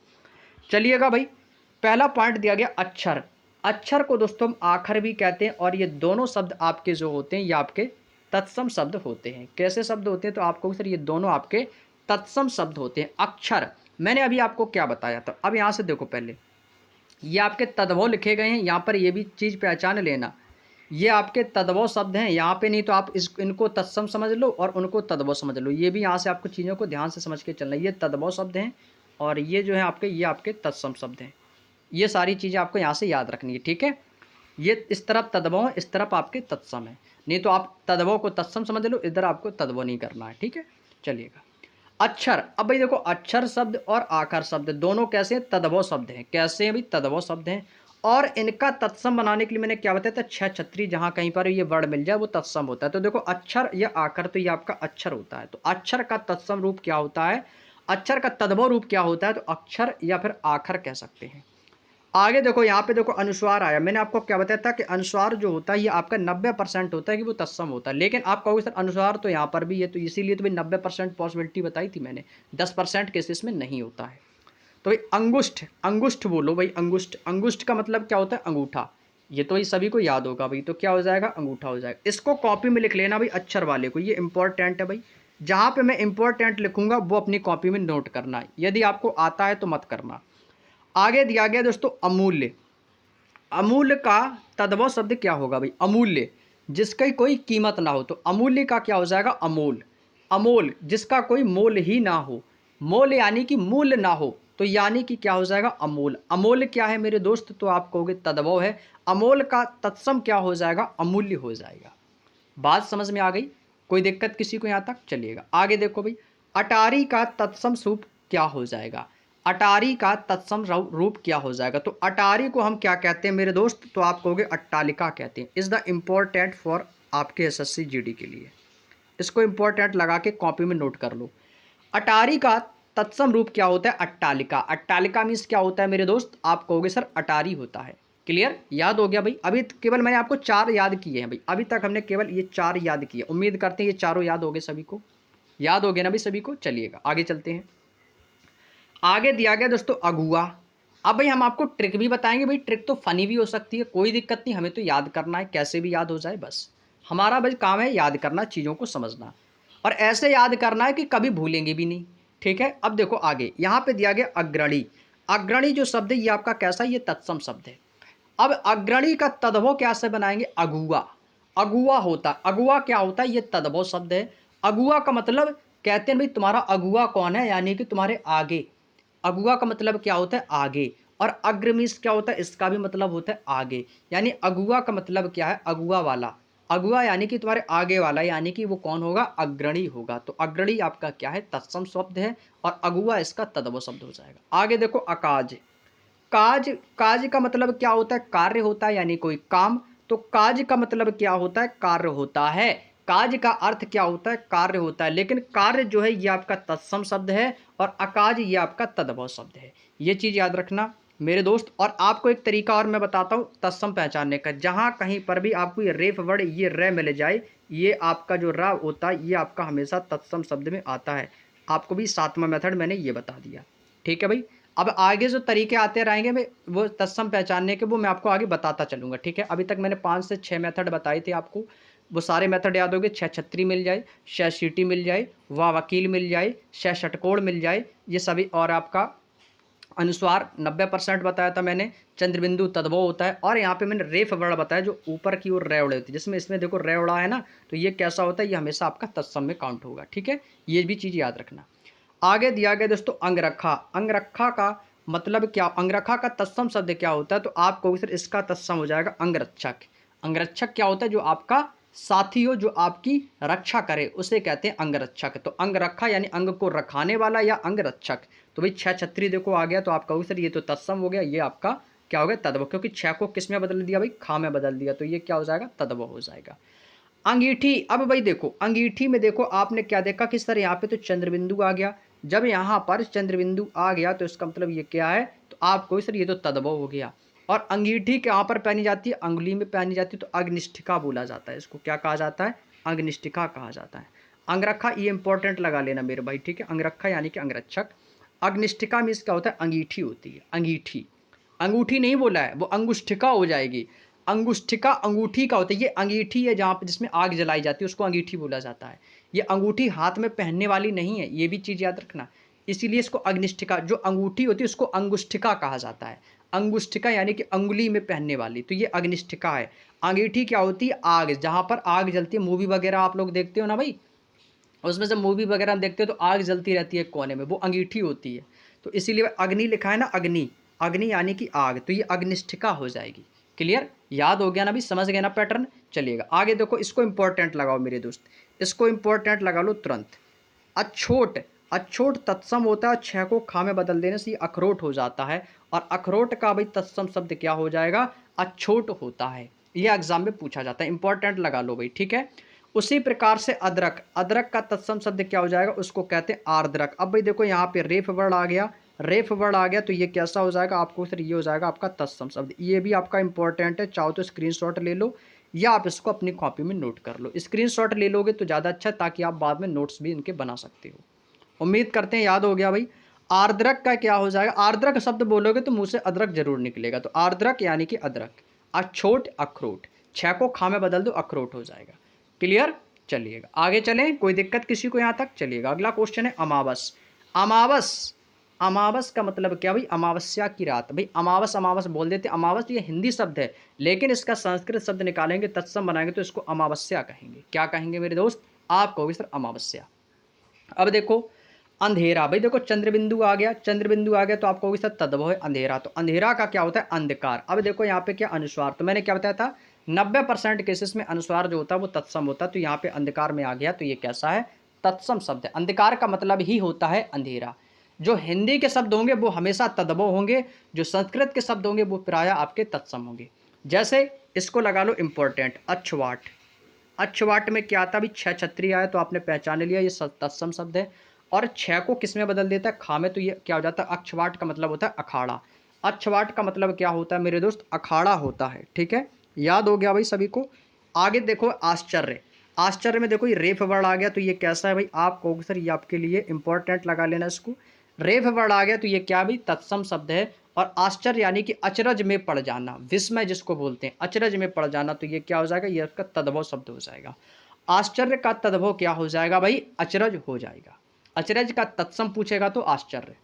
S1: चलिएगा भाई, पहला पॉइंट दिया गया अक्षर। अक्षर को दोस्तों हम आखर भी कहते हैं, और ये दोनों शब्द आपके जो होते हैं ये आपके तत्सम शब्द होते हैं। कैसे शब्द होते हैं, तो आपको सर ये दोनों आपके तत्सम शब्द होते हैं। अक्षर मैंने अभी आपको क्या बताया था। अब यहाँ से देखो, पहले ये आपके तद्भव लिखे गए हैं, यहाँ पर ये भी चीज़ पहचान लेना, ये आपके तद्भव शब्द हैं यहाँ पे, नहीं तो आप इनको तत्सम समझ लो और उनको तद्भव समझ लो। ये भी यहाँ से आपको चीज़ों को ध्यान से समझ के चलना है। ये तद्भव शब्द हैं और ये जो है आपके, ये आपके तत्सम शब्द हैं। ये सारी चीज़ें आपको यहाँ से याद रखनी है, ठीक है। ये इस तरफ तद्भव है, इस तरफ आपके तत्सम है, नहीं तो आप तद्भव को तत्सम समझ लो, इधर आपको तद्भव नहीं करना है, ठीक है। चलिएगा, अक्षर। अब भाई देखो, अक्षर शब्द और आकार शब्द दोनों कैसे हैं, तद्भव शब्द हैं। कैसे हैं भाई, तद्भव शब्द हैं, और इनका तत्सम बनाने के लिए मैंने क्या बताया था, छह छत्री, जहाँ कहीं पर ये वर्ड मिल जाए वो तत्सम होता है। तो देखो, अक्षर या आकर, तो ये आपका अक्षर होता है। तो अक्षर का तत्सम रूप क्या होता है, अक्षर का तद्भव रूप क्या होता है, तो अक्षर या फिर आखर कह सकते हैं। आगे देखो, यहाँ पे देखो अनुस्वार आया। मैंने आपको क्या बताया था कि अनुस्वार जो होता है ये आपका 90% होता है कि वो तत्सम होता है, लेकिन आप कहोगे सर अनुस्वार तो यहाँ पर भी है, तो इसीलिए तो भाई 90% पॉसिबिलिटी बताई थी मैंने, 10% केसेस में नहीं होता है। तो भाई अंगुष्ठ, अंगुष्ठ बोलो भाई, अंगुष्ठ। अंगुष्ठ का मतलब क्या होता है, अंगूठा। ये तो भाई सभी को याद होगा भाई, तो क्या हो जाएगा, अंगूठा हो जाएगा। इसको कॉपी में लिख लेना भाई, अक्षर वाले को, ये इंपॉर्टेंट है भाई। जहाँ पे मैं इंपॉर्टेंट लिखूंगा वो अपनी कॉपी में नोट करना है, यदि आपको आता है तो मत करना। आगे दिया गया दोस्तों अमूल्य। अमूल्य का तद्भव शब्द क्या होगा भाई, अमूल्य, जिसकी कोई कीमत ना हो। तो अमूल्य का क्या हो जाएगा, अमोल। अमोल, जिसका कोई मोल ही ना हो। मोल यानी कि मूल्य ना हो, तो यानी कि क्या हो जाएगा, अमोल। अमोल क्या है मेरे दोस्त, तो आप कहोगे तद्भव है। अमोल का तत्सम क्या हो जाएगा, अमूल्य हो जाएगा। बात समझ में आ गई, कोई दिक्कत किसी को यहाँ तक। चलिएगा आगे देखो भाई, अटारी का तत्सम रूप क्या हो जाएगा, अटारी का तत्सम रूप क्या हो जाएगा। तो अटारी को हम क्या कहते हैं मेरे दोस्त, तो आप कहोगे अट्टालिका कहते हैं। इज द इम्पोर्टेंट फॉर आपके एसएससी जीडी के लिए, इसको इम्पोर्टेंट लगा के कॉपी में नोट कर लो। अटारी का तत्सम रूप क्या होता है, अट्टालिका। अट्टालिका मीन्स क्या होता है मेरे दोस्त, आप कहोगे सर अटारी होता है। क्लियर, याद हो गया भाई। अभी केवल मैंने आपको 4 याद किए हैं भाई, अभी तक हमने केवल ये 4 याद किए। उम्मीद करते हैं ये चारों याद हो गए, सभी को याद हो गया ना भाई सभी को। चलिएगा आगे चलते हैं। आगे दिया गया दोस्तों अगुआ। अब भाई हम आपको ट्रिक भी बताएंगे भाई, ट्रिक तो फनी भी हो सकती है, कोई दिक्कत नहीं, हमें तो याद करना है, कैसे भी याद हो जाए बस। हमारा भाई काम है याद करना, चीज़ों को समझना, और ऐसे याद करना है कि कभी भूलेंगे भी नहीं, ठीक है। अब देखो आगे, यहाँ पे दिया गया अग्रणी। अग्रणी जो शब्द है ये आपका कैसा है, ये तत्सम शब्द है। अब अग्रणी का तद्भव कैसे बनाएंगे, अगुआ। अगुआ होता, अगुआ क्या होता है, ये तद्भव शब्द है। अगुआ का मतलब कहते हैं भाई तुम्हारा अगुआ कौन है, यानी कि तुम्हारे आगे। अगुआ का मतलब क्या होता है, आगे। और अग्रमीश क्या होता है, इसका भी मतलब होता है आगे। यानी अगुआ का मतलब क्या है, अगुआ वाला। अगुआ यानी कि तुम्हारे आगे वाला, यानी कि वो कौन होगा, अग्रणी होगा। तो अग्रणी आपका क्या है, तत्सम शब्द है, और अगुआ इसका तद्भव शब्द हो जाएगा। आगे देखो अकाज। काज, काज का मतलब क्या होता है, कार्य होता है, यानी कोई काम। तो काज का मतलब क्या होता है, कार्य होता है। काज का अर्थ क्या होता है, कार्य होता है। लेकिन कार्य जो है ये आपका तत्सम शब्द है, और अकाज ये आपका तद्भव शब्द है। ये चीज़ याद रखना मेरे दोस्त। और आपको एक तरीका और मैं बताता हूँ तत्सम पहचानने का। जहाँ कहीं पर भी आपको ये रेफ वर्ड, ये रे मिल जाए, ये आपका जो रा होता है ये आपका हमेशा तत्सम शब्द में आता है। आपको भी 7वां मेथड मैंने ये बता दिया, ठीक है भाई। अब आगे जो तरीके आते रहेंगे मैं वो तत्सम पहचानने के, वो मैं आपको आगे बताता चलूँगा, ठीक है। अभी तक मैंने 5 से 6 मेथड बताए थे आपको, वो सारे मेथड याद हो गए। 6 छत्री मिल जाए, 6 सीटी मिल जाए, वाह वकील मिल जाए, 6 षटकोण मिल जाए, ये सभी। और आपका अनुस्वार 90% बताया था मैंने, चंद्रबिंदु तद्भव होता है। और यहाँ पे मैंने रेफ वर्ण बताया जो ऊपर की ओर रे उड़े होती है, जिसमें इसमें देखो रे उड़ा है ना, तो ये कैसा होता है, ये हमेशा आपका तत्सम में काउंट होगा, ठीक है। ये भी चीज़ याद रखना। आगे दिया गया दोस्तों अंगरखा। अंगरखा का मतलब क्या, अंगरखा का तत्सम शब्द क्या होता है, तो आप कहोगे सर इसका तत्सम हो जाएगा अंगरक्षक। अंगरक्षक क्या होता है, जो आपका साथी हो, जो आपकी रक्षा करे, उसे कहते हैं अंगरक्षक। तो अंगरखा यानी अंग को रखाने वाला या अंगरक्षक। तो भाई छह छत्री देखो आ गया, तो आप कहोगे सर ये तो तत्सम हो गया, ये आपका क्या हो गया, तद्भव, क्योंकि छह को किस में बदल दिया भाई, खा में बदल दिया, तो ये क्या हो जाएगा, तद्भव हो जाएगा। अंगीठी, अब भाई देखो अंगीठी में देखो आपने क्या देखा कि सर यहाँ पे तो चंद्रबिंदु आ गया। जब यहाँ पर चंद्रबिंदु आ गया तो इसका मतलब ये क्या है, तो आपको सर ये तो तद्भव हो गया। और अंगीठी कहाँ पर पहनी जाती है, अंगुली में पहनी जाती है, तो अग्निष्ठिका बोला जाता है इसको। क्या कहा जाता है, अग्निष्ठिका कहा जाता है। अंगरखा ये इंपॉर्टेंट लगा लेना मेरे भाई, ठीक है, अंगरखा यानी कि अंगरक्षक। अग्निष्ठिका में क्या होता है, अंगीठी होती है, अंगीठी, अंगूठी नहीं बोला है, वो अंगुष्ठिका हो जाएगी। अंगुष्ठिका अंगूठी का होता है, ये अंगीठी है जहाँ पे जिसमें आग जलाई जाती है, उसको अंगीठी बोला जाता है। ये अंगूठी हाथ में पहनने वाली नहीं है, ये भी चीज़ याद रखना। इसीलिए इसको अग्निष्ठिका, जो अंगूठी होती है उसको अंगुष्ठिका कहा जाता है। अंगुष्ठिका यानी कि अंगुली में पहनने वाली, तो ये अग्निष्ठिका है। अंगीठी क्या होती है, आग, जहाँ पर आग जलती है, मूवी वगैरह आप लोग देखते हो ना भाई, उसमें से मूवी वगैरह हम देखते हो तो आग जलती रहती है कोने में, वो अंगीठी होती है। तो इसीलिए अग्नि लिखा है ना, अग्नि, अग्नि यानी कि आग, तो ये अग्निष्ठिका हो जाएगी। क्लियर, याद हो गया ना भी, समझ गए ना पैटर्न। चलिएगा आगे देखो, इसको इंपॉर्टेंट लगाओ मेरे दोस्त, इसको इंपॉर्टेंट लगा लो तुरंत। अछोट, अछोट तत्सम होता है, छह को खा में बदल देने से ये अखरोट हो जाता है। और अखरोट का भाई तत्सम शब्द क्या हो जाएगा, अछोट होता है। ये एग्जाम में पूछा जाता है, इंपॉर्टेंट लगा लो भाई, ठीक है। उसी प्रकार से अदरक, अदरक का तत्सम शब्द क्या हो जाएगा, उसको कहते हैं आर्द्रक। अब भाई देखो यहाँ पे रेफ वर्ड आ गया, रेफ वर्ड आ गया, तो ये कैसा हो जाएगा आपको सर, ये हो जाएगा आपका तत्सम शब्द। ये भी आपका इंपॉर्टेंट है, चाहो तो स्क्रीनशॉट ले लो या आप इसको अपनी कॉपी में नोट कर लो। स्क्रीनशॉट ले लोगे तो ज़्यादा अच्छा है, ताकि आप बाद में नोट्स भी इनके बना सकते हो। उम्मीद करते हैं याद हो गया भाई। आर्द्रक का क्या हो जाएगा, आर्द्रक शब्द बोलोगे तो मुंह से अदरक जरूर निकलेगा, तो आर्द्रक यानी कि अदरक। अछोट अखरोट, छह को खा में बदल दो, अखरोट हो जाएगा। क्लियर, चलिएगा आगे चलें, कोई दिक्कत किसी को यहाँ तक। चलिएगा अगला क्वेश्चन है अमावस। अमावस, अमावस का मतलब क्या भाई, अमावस्या की रात। भाई अमावस, अमावस बोल देते, अमावस ये हिंदी शब्द है, लेकिन इसका संस्कृत शब्द निकालेंगे, तत्सम बनाएंगे तो इसको अमावस्या कहेंगे। क्या कहेंगे मेरे दोस्त, आप कहोगे सर अमावस्या। अब देखो अंधेरा, भाई देखो चंद्रबिंदु आ गया, चंद्रबिंदु आ गया, तो आप कहोगे सर तद्भव है अंधेरा। तो अंधेरा का क्या होता है, अंधकार। अब देखो यहाँ पे क्या, अनुस्वार, तो मैंने क्या बताया था, 90% केसेस में अनुस्वार जो होता है वो तत्सम होता है। तो यहाँ पे अंधकार में आ गया, तो ये कैसा है, तत्सम शब्द है। अंधकार का मतलब ही होता है अंधेरा। जो हिंदी के शब्द होंगे वो हमेशा तद्भव होंगे, जो संस्कृत के शब्द होंगे वो प्राय आपके तत्सम होंगे। जैसे इसको लगा लो इंपॉर्टेंट, अक्षवाट। अक्षवाट में क्या आता है, अभी छह छत्री आया, तो आपने पहचान लिया ये तत्सम शब्द है। और छह को किस में बदल देता है, खा में, तो ये क्या हो जाता है, अक्षवाट का मतलब होता है अखाड़ा। अक्षवाट का मतलब क्या होता है मेरे दोस्त, अखाड़ा होता है, ठीक है। याद हो गया भाई सभी को। आगे देखो आश्चर्य, आश्चर्य में देखो ये रेफ वर्ड आ गया, तो ये कैसा है भाई, आप कहोगे सर ये आपके लिए इंपॉर्टेंट लगा लेना इसको। रेफ वर्ड आ गया तो ये क्या भाई, तत्सम शब्द है। और आश्चर्य यानी कि अचरज में पड़ जाना, विस्मय जिसको बोलते हैं, अचरज में पड़ जाना, तो ये क्या हो जाएगा, ये उसका तद्भव शब्द हो जाएगा। आश्चर्य का तद्भव क्या हो जाएगा भाई, अचरज हो जाएगा। अचरज का तत्सम पूछेगा तो आश्चर्य।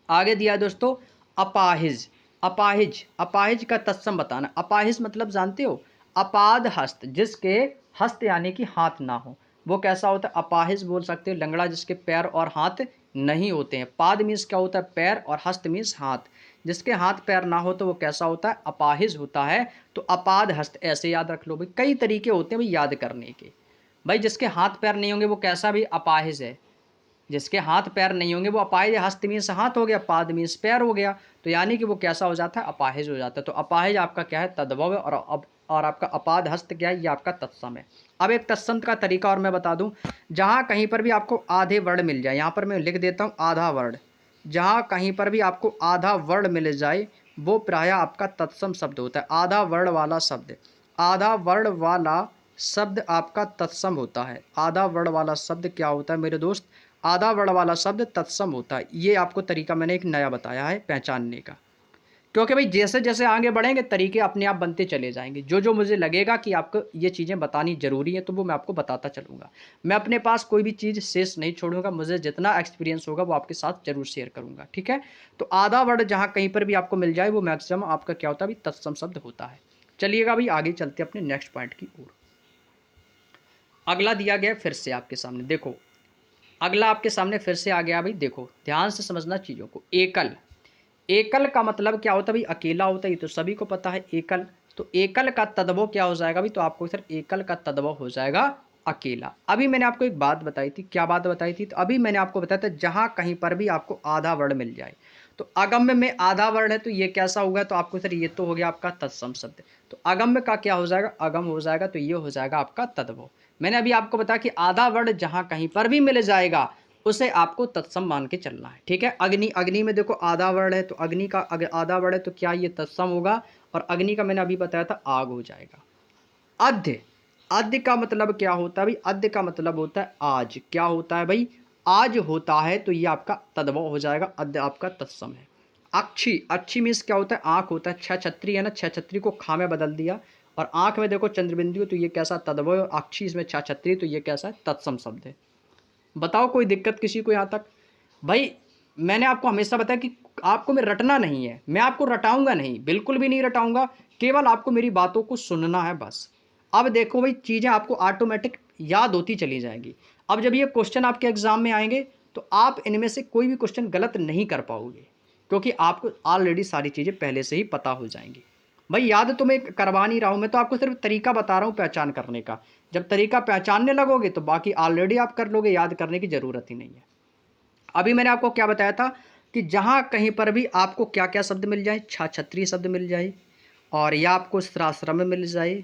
S1: आगे दिया है दोस्तों अपाहिज, अपाहिज, अपाहिज का तत्सम बताना। अपाहिज मतलब जानते हो, अपाद हस्त, जिसके हस्त यानी कि हाथ ना हो, वो कैसा होता है, अपाहिज बोल सकते हो। लंगड़ा जिसके पैर और हाथ नहीं होते हैं। पाद मीन्स क्या होता है, पैर, और हस्त मीन्स हाथ, जिसके हाथ पैर ना हो तो वो कैसा होता है, अपाहिज होता है। तो अपाद हस्त ऐसे याद रख लो भाई, कई तरीके होते हैं भाई याद करने के। भाई जिसके हाथ पैर नहीं होंगे वो कैसा भी अपाहिज है, जिसके हाथ पैर नहीं होंगे वो अपाहिज। हस्त मीन्स हाथ हो गया, पाद मीन्स पैर हो गया, तो यानी कि वो कैसा हो जाता है, अपाहिज हो जाता है। तो अपाहिज आपका क्या है, तद्भव है। और आपका अपाद हस्त क्या है, ये आपका तत्सम है। अब एक तत्सम का तरीका और मैं बता दूं, जहां कहीं पर भी आपको आधे वर्ड मिल जाए, यहां पर मैं लिख देता हूं आधा वर्ड, जहां कहीं पर भी आपको आधा वर्ड मिल जाए वो प्राय आपका तत्सम शब्द होता है। आधा वर्ण वाला शब्द, आधा वर्ण वाला शब्द आपका तत्सम होता है। आधा वर्ण वाला शब्द क्या होता है मेरे दोस्त, आधा वर्ण वाला शब्द तत्सम होता है। ये आपको तरीका मैंने एक नया बताया है पहचानने का, क्योंकि भाई जैसे जैसे आगे बढ़ेंगे तरीके अपने आप बनते चले जाएंगे। जो जो मुझे लगेगा कि आपको ये चीज़ें बतानी जरूरी है तो वो मैं आपको बताता चलूँगा। मैं अपने पास कोई भी चीज़ शेष नहीं छोड़ूंगा, मुझे जितना एक्सपीरियंस होगा वो आपके साथ जरूर शेयर करूँगा, ठीक है। तो आधा वर्ड जहाँ कहीं पर भी आपको मिल जाए वो मैक्सिमम आपका क्या होता है, भाई तत्सम शब्द होता है। चलिएगा भाई आगे चलते अपने नेक्स्ट पॉइंट की ओर। अगला दिया गया फिर से आपके सामने, देखो अगला आपके सामने फिर से आ गया भाई, देखो ध्यान से समझना चीज़ों को। एकल, एकल का मतलब क्या होता है भाई? अकेला होता है, ये तो सभी को पता है एकल। तो एकल का तद्भव क्या हो जाएगा भाई? तो आपको सर एकल का तद्भव हो जाएगा अकेला। अभी मैंने आपको एक बात बताई थी, क्या बात बताई थी? तो अभी मैंने आपको बताया था जहां कहीं पर भी आपको आधा वर्ण मिल जाए, तो अगम्य में आधा वर्ण है तो ये कैसा होगा? तो आपको सर ये तो हो गया आपका तत्सम शब्द। तो अगम्य का क्या हो जाएगा? अगम हो जाएगा, तो ये हो जाएगा आपका तद्भव। मैंने अभी आपको बताया कि आधा वर्ण जहां कहीं पर भी मिल जाएगा उसे आपको तत्सम मान के चलना है, ठीक है। अग्नि, अग्नि में देखो आधा वर्ण है, तो अग्नि का अगर आधा वर्ण है तो क्या ये तत्सम होगा? और अग्नि का मैंने अभी बताया था आग हो जाएगा। अध्य, अध्य का मतलब क्या होता है भाई? अध्य का मतलब होता है आज। क्या होता है भाई? आज होता है, तो ये आपका तद्भव हो जाएगा, अध्य आपका तत्सम है। अक्षी, अक्षी मीन्स क्या होता है? आंख होता है। छह छत्री है ना, छह छत्री को खा में बदल दिया, और आंख में देखो चंद्रबिंदु, तो ये कैसा? तद्भव है। अक्षी इसमें छह छत्री, तो ये कैसा है? तत्सम शब्द है। बताओ कोई दिक्कत किसी को यहाँ तक? भाई मैंने आपको हमेशा बताया कि आपको मैं रटना नहीं है, मैं आपको रटाऊंगा नहीं, बिल्कुल भी नहीं रटाऊंगा, केवल आपको मेरी बातों को सुनना है बस। अब देखो भाई, चीज़ें आपको ऑटोमेटिक याद होती चली जाएंगी। अब जब ये क्वेश्चन आपके एग्जाम में आएंगे तो आप इनमें से कोई भी क्वेश्चन गलत नहीं कर पाओगे, क्योंकि आपको ऑलरेडी सारी चीज़ें पहले से ही पता हो जाएंगी। भाई याद तो मैं करवा नहीं रहा हूँ, मैं तो आपको सिर्फ तरीका बता रहा हूँ पहचान करने का। जब तरीका पहचानने लगोगे तो बाकी ऑलरेडी आप कर लोगे, याद करने की ज़रूरत ही नहीं है। अभी मैंने आपको क्या बताया था कि जहाँ कहीं पर भी आपको क्या क्या शब्द मिल जाए? छह छत्री शब्द मिल जाए, और या आपको स्त्राश्रम मिल जाए,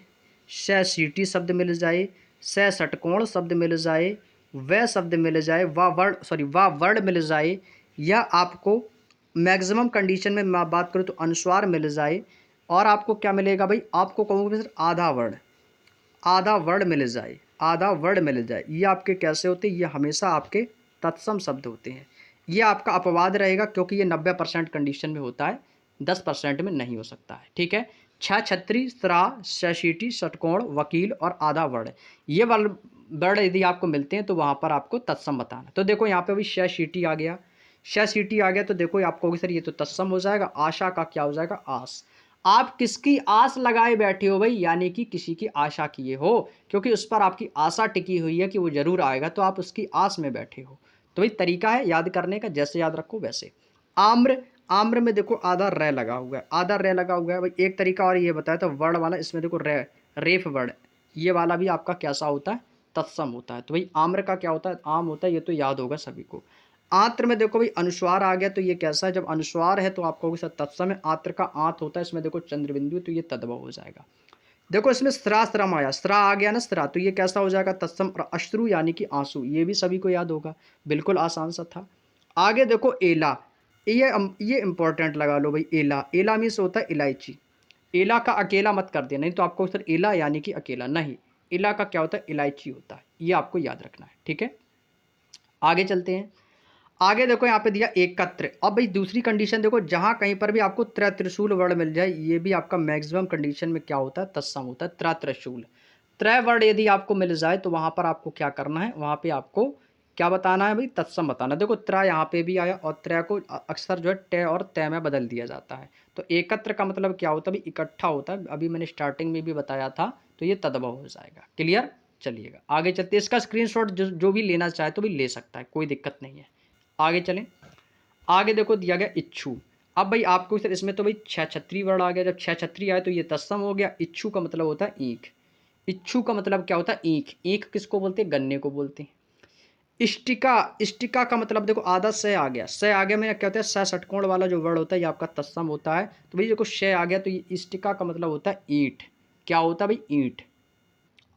S1: श सीटी शब्द मिल जाए, स षटकोण शब्द मिल जाए, वह शब्द मिल जाए, वाह वर्ड मिल जाए, या आपको मैक्सिमम कंडीशन में मैं बात करूँ तो अनुस्वार मिल जाए, और आपको क्या मिलेगा भाई? आपको कहूँगा सर आधा वर्ड, आधा वर्ड मिल जाए, आधा वर्ड मिल जाए। ये आपके कैसे होते हैं? ये हमेशा आपके तत्सम शब्द होते हैं। ये आपका अपवाद रहेगा, क्योंकि ये 90% कंडीशन में होता है, 10% में नहीं हो सकता है, ठीक है। छह छत्री, स्रा, शशीटी, षटकोण, वकील और आधा वर्ड, ये वाले वर्ड यदि आपको मिलते हैं तो वहाँ पर आपको तत्सम बताना। तो देखो यहाँ पे भी शशीटी आ गया, शशीटी आ गया, तो देखो आपको होगी सर ये तो तत्सम हो जाएगा। आशा का क्या हो जाएगा? आस। आप किसकी आस लगाए बैठे हो भाई? यानी कि किसी की आशा किए हो, क्योंकि उस पर आपकी आशा टिकी हुई है कि वो जरूर आएगा, तो आप उसकी आस में बैठे हो। तो भाई तरीका है याद करने का, जैसे याद रखो वैसे। आम्र, आम्र में देखो आधा रे लगा हुआ है, आधा रे लगा हुआ है भाई। एक तरीका और ये बताया था वर्ण वाला, इसमें देखो रे, रेफ वर्ण, ये वाला भी आपका कैसा होता है? तत्सम होता है। तो भाई आम्र का क्या होता है? आम होता है, ये तो याद होगा सभी को। आंत्र में देखो भाई अनुस्वार आ गया, तो ये कैसा है? जब अनुस्वार है तो आपको सर तत्सम है। आंत्र का आंत होता है, इसमें देखो चंद्रबिंदु, तो ये तद्भव हो जाएगा। देखो इसमें स्रा श्रम आया, स्रा आ गया ना स्रा, तो ये कैसा हो जाएगा? तत्सम। और अश्रु यानी कि आंसू, ये भी सभी को याद होगा, बिल्कुल आसान सा था। आगे देखो एला, ये इंपॉर्टेंट लगा लो भाई। एला, एला मीन्स होता है इलायची। एला का अकेला मत कर देना, नहीं तो आपको सर एला यानी कि अकेला नहीं, एला का क्या होता है? इलायची होता है, ये आपको याद रखना है, ठीक है। आगे चलते हैं। आगे देखो यहाँ पे दिया एकत्र। अब भाई दूसरी कंडीशन देखो, जहाँ कहीं पर भी आपको त्रिशूल वर्ड मिल जाए, ये भी आपका मैक्सिमम कंडीशन में क्या होता है? तत्सम होता है। त्रिशूल, त्रय वर्ड यदि आपको मिल जाए तो वहाँ पर आपको क्या करना है? वहाँ पे आपको क्या बताना है भाई? तत्सम बताना। देखो त्र यहाँ पे भी आया, और त्रय को अक्सर जो है ट और तय में बदल दिया जाता है। तो एकत्र का मतलब क्या होता है भाई? इकट्ठा होता है, अभी मैंने स्टार्टिंग में भी बताया था, तो ये तद्भव हो जाएगा। क्लियर? चलिएगा आगे चलते, इसका स्क्रीनशॉट जो भी लेना चाहे तो भी ले सकता है, कोई दिक्कत नहीं है। आगे चलें। आगे देखो दिया गया इच्छु। अब भाई आपको सर इसमें तो भाई छह छत्री वर्ड आ गया, जब छह छत्री आए तो ये तत्सम हो गया। इच्छु का मतलब होता है ईख। इच्छु का मतलब क्या होता है? ईख। ईख किसको बोलते हैं? गन्ने को बोलते हैं। इष्टिका, इष्टिका का मतलब देखो आधा स आ गया, स आ गया में क्या होता है? स षटकोण वाला जो वर्ड होता है ये आपका तत्सम होता है। तो भाई देखो श आ गया, तो ये इष्टिका का मतलब होता है ईंट। क्या होता है भाई? ईंट।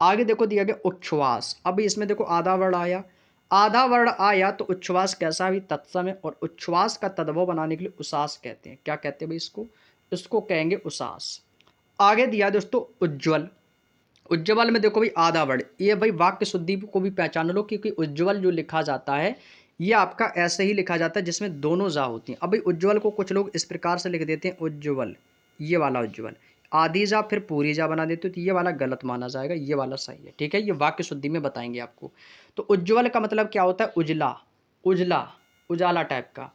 S1: आगे देखो दिया गया उच्छ्वास। अब इसमें देखो आधा वर्ड आया, आधा वर्ड आया तो उच्छ्वास कैसा भी? तत्सम है। और उच्छ्वास का तद्भव बनाने के लिए उसास कहते हैं। क्या कहते हैं भाई इसको? इसको कहेंगे उसास। आगे दिया दोस्तों उज्ज्वल। उज्ज्वल में देखो भाई आधा वर्ड, ये भाई वाक्य शुद्धि को भी पहचान लो, क्योंकि उज्ज्वल जो लिखा जाता है ये आपका ऐसे ही लिखा जाता है जिसमें दोनों जा होती हैं। अब भाई उज्ज्वल को कुछ लोग इस प्रकार से लिख देते हैं उज्ज्वल, ये वाला उज्ज्वल, आधी जा फिर पूरी जा बना देते, तो ये वाला गलत माना जाएगा, ये वाला सही है, ठीक है। ये वाक्य शुद्धि में बताएंगे आपको। तो उज्ज्वल का मतलब क्या होता है? उजला, उजला, उजाला टाइप का।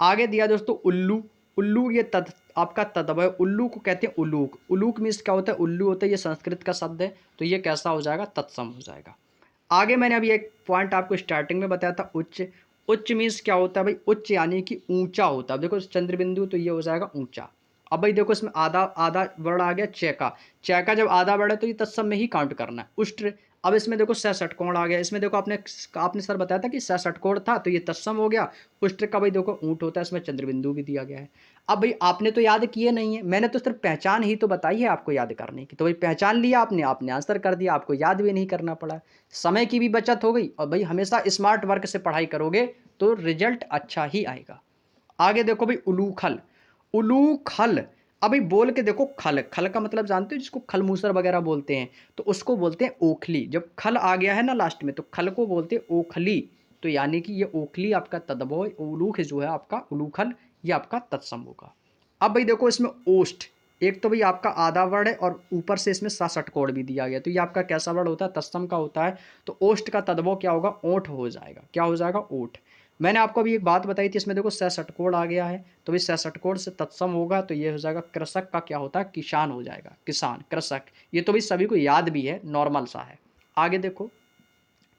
S1: आगे दिया दोस्तों उल्लू। उल्लू ये आपका तद्भव है। उल्लू को कहते हैं उलूक। उलूक मीन्स क्या होता है? उल्लू होता है, ये संस्कृत का शब्द है, तो ये कैसा हो जाएगा? तत्सम हो जाएगा। आगे मैंने अभी एक पॉइंट आपको स्टार्टिंग में बताया था उच्च। उच्च मीन्स क्या होता है भाई, उच्च यानी कि ऊंचा होता है। देखो चंद्र बिंदु तो ये हो जाएगा ऊंचा। अब भाई देखो इसमें आधा आधा वर्ड आ गया च का। च का जब आधा वर्ड है तो ये तत्सम में ही काउंट करना है। उष्ट्र। अब इसमें देखो स षटकोण आ गया। इसमें देखो आपने आपने सर बताया था कि स षटकोण था तो ये तत्सम हो गया। उष्ट्र का भाई देखो ऊंट होता है, इसमें चंद्र बिंदु भी दिया गया है। अब भाई आपने तो याद किए नहीं है, मैंने तो सिर्फ पहचान ही तो बताई है आपको याद करने की। तो भाई पहचान लिया आपने, आपने आंसर कर दिया, आपको याद भी नहीं करना पड़ा। समय की भी बचत हो गई और भाई हमेशा स्मार्ट वर्क से पढ़ाई करोगे तो रिजल्ट अच्छा ही आएगा। आगे देखो भाई उलूखल। उलूखल। अभी बोल के देखो खल। खल का मतलब जानते हो जिसको खल मूसर वगैरह बोलते हैं, तो उसको बोलते हैं ओखली। जब खल आ गया है ना लास्ट में तो खल को बोलते हैं ओखली। तो यानी कि ये ओखली आपका तद्भव, उलूख जो है आपका उलूखल, ये आपका तत्सम होगा। अब भाई देखो इसमें ओष्ठ। एक तो भाई आपका आधा वर्ड है और ऊपर से इसमें सा षटकोण भी दिया गया, तो ये आपका कैसा वर्ड होता है, तत्सम का होता है। तो ओष्ठ का तद्भव क्या होगा, ओठ हो जाएगा। क्या हो जाएगा, ओठ। मैंने आपको अभी एक बात बताई थी, इसमें देखो स षटकोण आ गया है, तो इस स षटकोण से तत्सम होगा तो ये हो जाएगा कृषक का क्या होता है, किसान हो जाएगा। किसान, कृषक, ये तो भाई सभी को याद भी है, नॉर्मल सा है। आगे देखो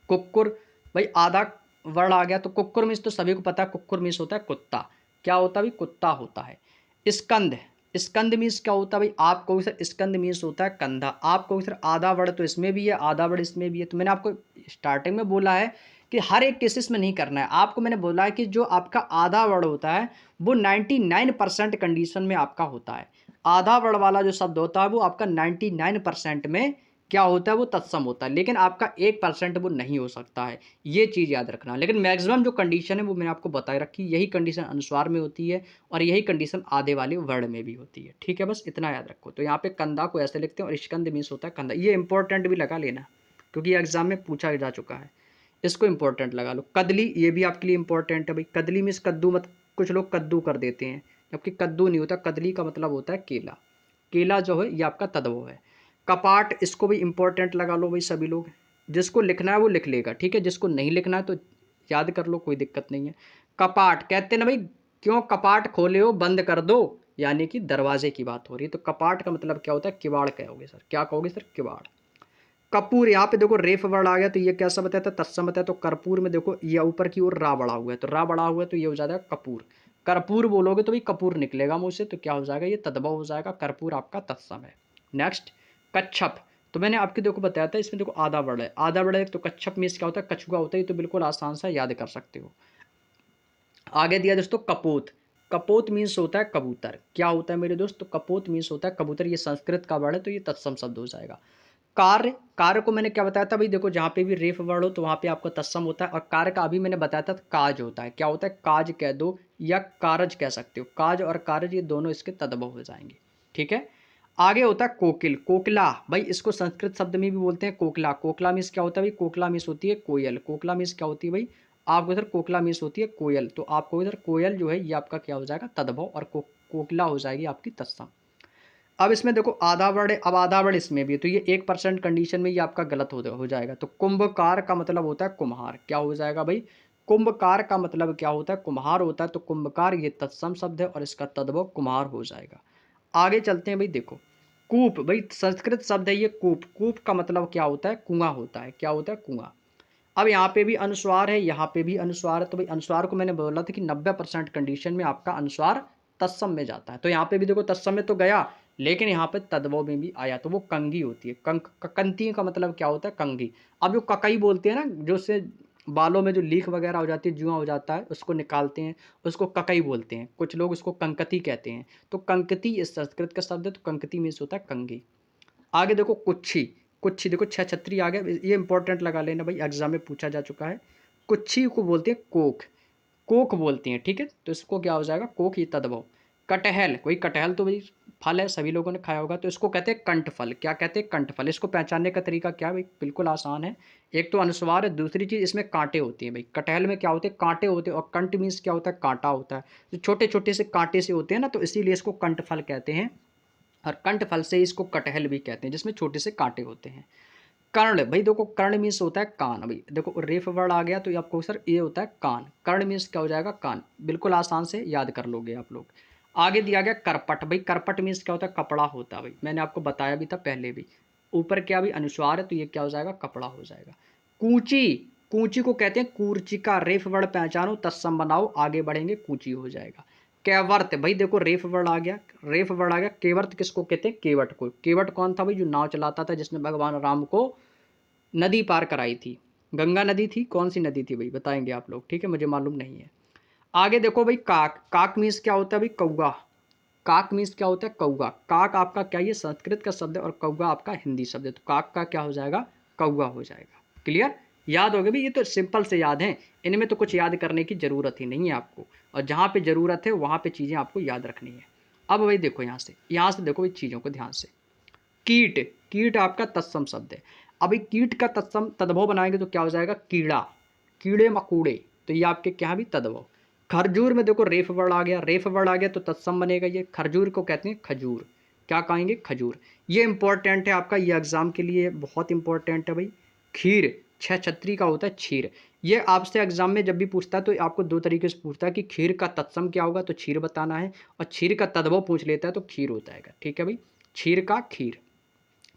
S1: कुक्कुर। भाई आधा वर्ड आ गया तो कुक्कुर मीन्स तो सभी को पता है, कुक्कुर मीन्स होता है कुत्ता। क्या होता है भाई, कुत्ता होता है। स्कंद। स्कंद मीन्स क्या होता है भाई, आपको सर स्कंद मीन्स होता है कंधा। आपको सर आधा वर्ड तो इसमें भी है, आधा वर्ड इसमें भी है। तो मैंने आपको स्टार्टिंग में बोला है कि हर एक केसेस में नहीं करना है आपको। मैंने बोला है कि जो आपका आधा वर्ड होता है वो 99% कंडीशन में आपका होता है। आधा वर्ड वाला जो शब्द होता है वो आपका 99% में क्या होता है, वो तत्सम होता है। लेकिन आपका 1% वो नहीं हो सकता है, ये चीज़ याद रखना। लेकिन मैक्सिमम जो कंडीशन है वो मैंने आपको बताए रखी, यही कंडीशन अनुस्वार में होती है और यही कंडीशन आधे वाले वर्ड में भी होती है। ठीक है, बस इतना याद रखो। तो यहाँ पे कंधा को ऐसे लिखते हैं और स्कंद मीन्स होता है कंधा। ये इंपॉर्टेंट भी लगा लेना क्योंकि एग्जाम में पूछा जा चुका है, इसको इंपॉर्टेंट लगा लो। कदली, ये भी आपके लिए इंपॉर्टेंट है भाई। कदली मीन्स कद्दू, मत कुछ लोग कद्दू कर देते हैं, जबकि कद्दू नहीं होता। कदली का मतलब होता है केला। केला जो है ये आपका तद्भव है। कपाट, इसको भी इंपॉर्टेंट लगा लो भाई सभी लोग। जिसको लिखना है वो लिख लेगा, ठीक है, जिसको नहीं लिखना है तो याद कर लो, कोई दिक्कत नहीं है। कपाट कहते हैं ना भाई, क्यों कपाट खोले हो, बंद कर दो, यानी कि दरवाजे की बात हो रही है। तो कपाट का मतलब क्या होता है, किवाड़ कहोगे सर। क्या कहोगे सर, किवाड़। कपूर, यहाँ पे देखो रेफ वर्ड आ गया तो ये कैसा बताया था, तत्सम बताया। तो कर्पूर में देखो ये ऊपर की ओर रा बढ़ा हुआ है, तो रा बढ़ा हुआ है तो ये हो जाएगा कपूर। कर्पूर बोलोगे तो भाई कपूर निकलेगा मुंह से, तो क्या हो जाएगा, ये तद्भव हो जाएगा। कर्पूर आपका तत्सम है। नेक्स्ट कच्छप। तो मैंने आपको देखो बताया था, इसमें देखो आधा वर्ड है, आधा वर्ड है तो कच्छप मीन्स क्या होता है, कछुआ होता है। ये तो बिल्कुल आसान सा याद कर सकते हो। आगे दिया दोस्तों कपोत। कपोत मीन्स होता है कबूतर। क्या होता है मेरे दोस्त, तो कपोत मीन्स होता है कबूतर। ये संस्कृत का वर्ड है तो ये तत्सम शब्द हो जाएगा। कार्य। कार्य को मैंने क्या बताया था भाई, देखो जहाँ पे भी रेफ वर्ड हो तो वहाँ पे आपको तत्सम होता है। और कार्य का अभी मैंने बताया था काज होता है। क्या होता है, काज कह दो या कारज कह सकते हो। काज और कारज ये दोनों इसके तद्भव हो जाएंगे। ठीक है। आगे होता है कोकिल। कोकिला भाई इसको संस्कृत शब्द में भी बोलते हैं कोकला। कोकला मीन्स क्या होता है भाई, कोकला मीन्स होती है कोयल। कोकला मीन्स क्या होती है भाई, आपको इधर कोकला मीन्स होती है कोयल। तो आपको इधर कोयल जो है ये आपका क्या हो जाएगा, तद्भव। और कोकिला हो जाएगी आपकी तत्सम। अब इसमें देखो आधा वर्ड है, अब आधा वर्ड इसमें भी है तो ये 1% कंडीशन में ये आपका गलत हो जाएगा। तो कुंभकार का मतलब होता है कुम्हार। क्या हो जाएगा भाई, कुंभकार का मतलब क्या होता है, कुम्हार होता है। तो कुंभकार ये तत्सम शब्द है और इसका तद्भव कुम्हार हो जाएगा। आगे चलते हैं भाई, देखो कूप। भाई संस्कृत शब्द है ये कूप। कूप का मतलब क्या होता है, कुआं होता है। क्या होता है, कुआं। अब यहाँ पे भी अनुस्वार है, यहाँ पे भी अनुस्वार है। तो भाई अनुस्वार को मैंने बोला था कि 90% कंडीशन में आपका अनुस्वार तत्सम में जाता है। तो यहाँ पे भी देखो तत्सम में तो गया, लेकिन यहाँ पे तद्भव में भी आया तो वो कंगी होती है। कंती का मतलब क्या होता है, कंगी। अब जो ककई बोलते हैं ना, जो से बालों में जो लीख वगैरह हो जाती है, जुआ हो जाता है, उसको निकालते हैं, उसको ककई बोलते हैं। कुछ लोग उसको कंकती कहते हैं। तो कंकती इस संस्कृत का शब्द है, तो कंकती मीन्स होता है कंगी। आगे देखो कुच्छी। कुच्छी देखो छह छत्री आ गया, ये इंपॉर्टेंट लगा लेना भाई, एग्जाम में पूछा जा चुका है। कुच्छी को बोलते हैं कोख। कोख बोलते हैं, ठीक है। तो इसको क्या हो जाएगा, कोख, ये तद्भव। कटहल, कोई कटहल तो भाई फल है, सभी लोगों ने खाया होगा, तो इसको कहते हैं कंठफल। क्या कहते हैं, कंठफल। इसको पहचानने का तरीका क्या है भाई, बिल्कुल आसान है। एक तो अनुस्वार है, दूसरी चीज़ इसमें कांटे होते हैं भाई। कटहल में क्या होते हैं, कांटे होते हैं। और कंठ मीन्स क्या होता है, कांटा होता है। जो छोटे छोटे से कांटे से होते हैं ना, तो इसीलिए इसको कंठफल कहते हैं। और कंठ फल से इसको कटहल भी कहते हैं, जिसमें छोटे से कांटे होते हैं। कर्ण, भाई देखो कर्ण मीन्स होता है कान। भाई देखो रेफ वर्ड आ गया तो आपको सर ये होता है कान। कर्ण मीन्स क्या हो जाएगा, कान। बिल्कुल आसान से याद कर लोगे आप लोग। आगे दिया गया करपट। भाई करपट मीन्स क्या होता है, कपड़ा होता है। भाई मैंने आपको बताया भी था पहले भी। ऊपर क्या भी अनुस्वार है तो ये क्या हो जाएगा, कपड़ा हो जाएगा। कूची। कूची को कहते हैं कूर्चिका, रेफ वर्ड पहचानो, तत्सम बनाओ, आगे बढ़ेंगे कूची हो जाएगा। कैवर्त, भाई देखो रेफ वर्ड आ गया, रेफ वर्ड आ गया। केवर्त किसको कहते हैं? केवट को। केवट कौन था भाई? जो नाव चलाता था, जिसने भगवान राम को नदी पार कराई थी। गंगा नदी थी, कौन सी नदी थी भाई? बताएंगे आप लोग, ठीक है, मुझे मालूम नहीं है। आगे देखो भाई काक, काक मीन्स क्या होता है भाई? कौवा। काक मीन्स क्या होता है? कौवा। काक आपका क्या, ये संस्कृत का शब्द है और कौवा आपका हिंदी शब्द है, तो काक का क्या हो जाएगा? कौवा हो जाएगा। क्लियर? याद हो गया भाई, ये तो सिंपल से याद है, इनमें तो कुछ याद करने की जरूरत ही नहीं है आपको, और जहाँ पे जरूरत है वहाँ पे चीज़ें आपको याद रखनी है। अब भाई देखो यहाँ से देखो भाई चीज़ों को ध्यान से। कीट, कीट आपका तत्सम शब्द है। अभी कीट का तत्सम तद्भव बनाएंगे तो क्या हो जाएगा? कीड़ा, कीड़े मकोड़े, तो ये आपके क्या भी तद्भव। खरजूर में देखो रेफ वर्ड आ गया, रेफ वर्ड आ गया तो तत्सम बनेगा, ये खरजूर को कहते हैं खजूर। क्या कहेंगे? खजूर। ये इंपॉर्टेंट है आपका, ये एग्जाम के लिए बहुत इंपॉर्टेंट है भाई। खीर, छह छत्री का होता है क्षीर। ये आपसे एग्जाम में जब भी पूछता है तो आपको दो तरीके से पूछता है कि खीर का तत्सम क्या होगा, तो क्षीर बताना है, और क्षीर का तद्भव पूछ लेता है तो खीर होता है। ठीक है भाई, क्षीर का खीर,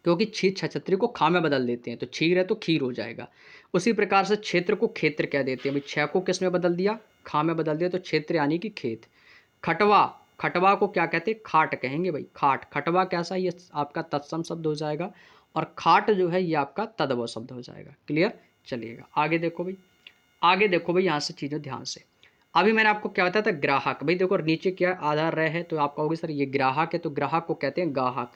S1: क्योंकि क्षीर छछत्री को खा में बदल देते हैं, तो क्षीर है तो खीर हो जाएगा। उसी प्रकार से क्षेत्र को क्षेत्र कह देते हैं भाई, छह को किस में बदल दिया? खा में बदल दिया, तो क्षेत्र यानी कि खेत। खटवा, खटवा को क्या कहते हैं? खाट कहेंगे भाई, खाट। खटवा कैसा? ये आपका तत्सम शब्द हो जाएगा, और खाट जो है ये आपका तद्भव शब्द हो जाएगा। क्लियर? चलिएगा आगे देखो भाई, आगे देखो भाई, यहाँ से चीज़ें ध्यान से। अभी मैंने आपको क्या बताया था? ग्राहक। भाई देखो नीचे क्या आधार रहे है, तो आप कहोगे सर ये ग्राहक है, तो ग्राहक को कहते हैं गाहक।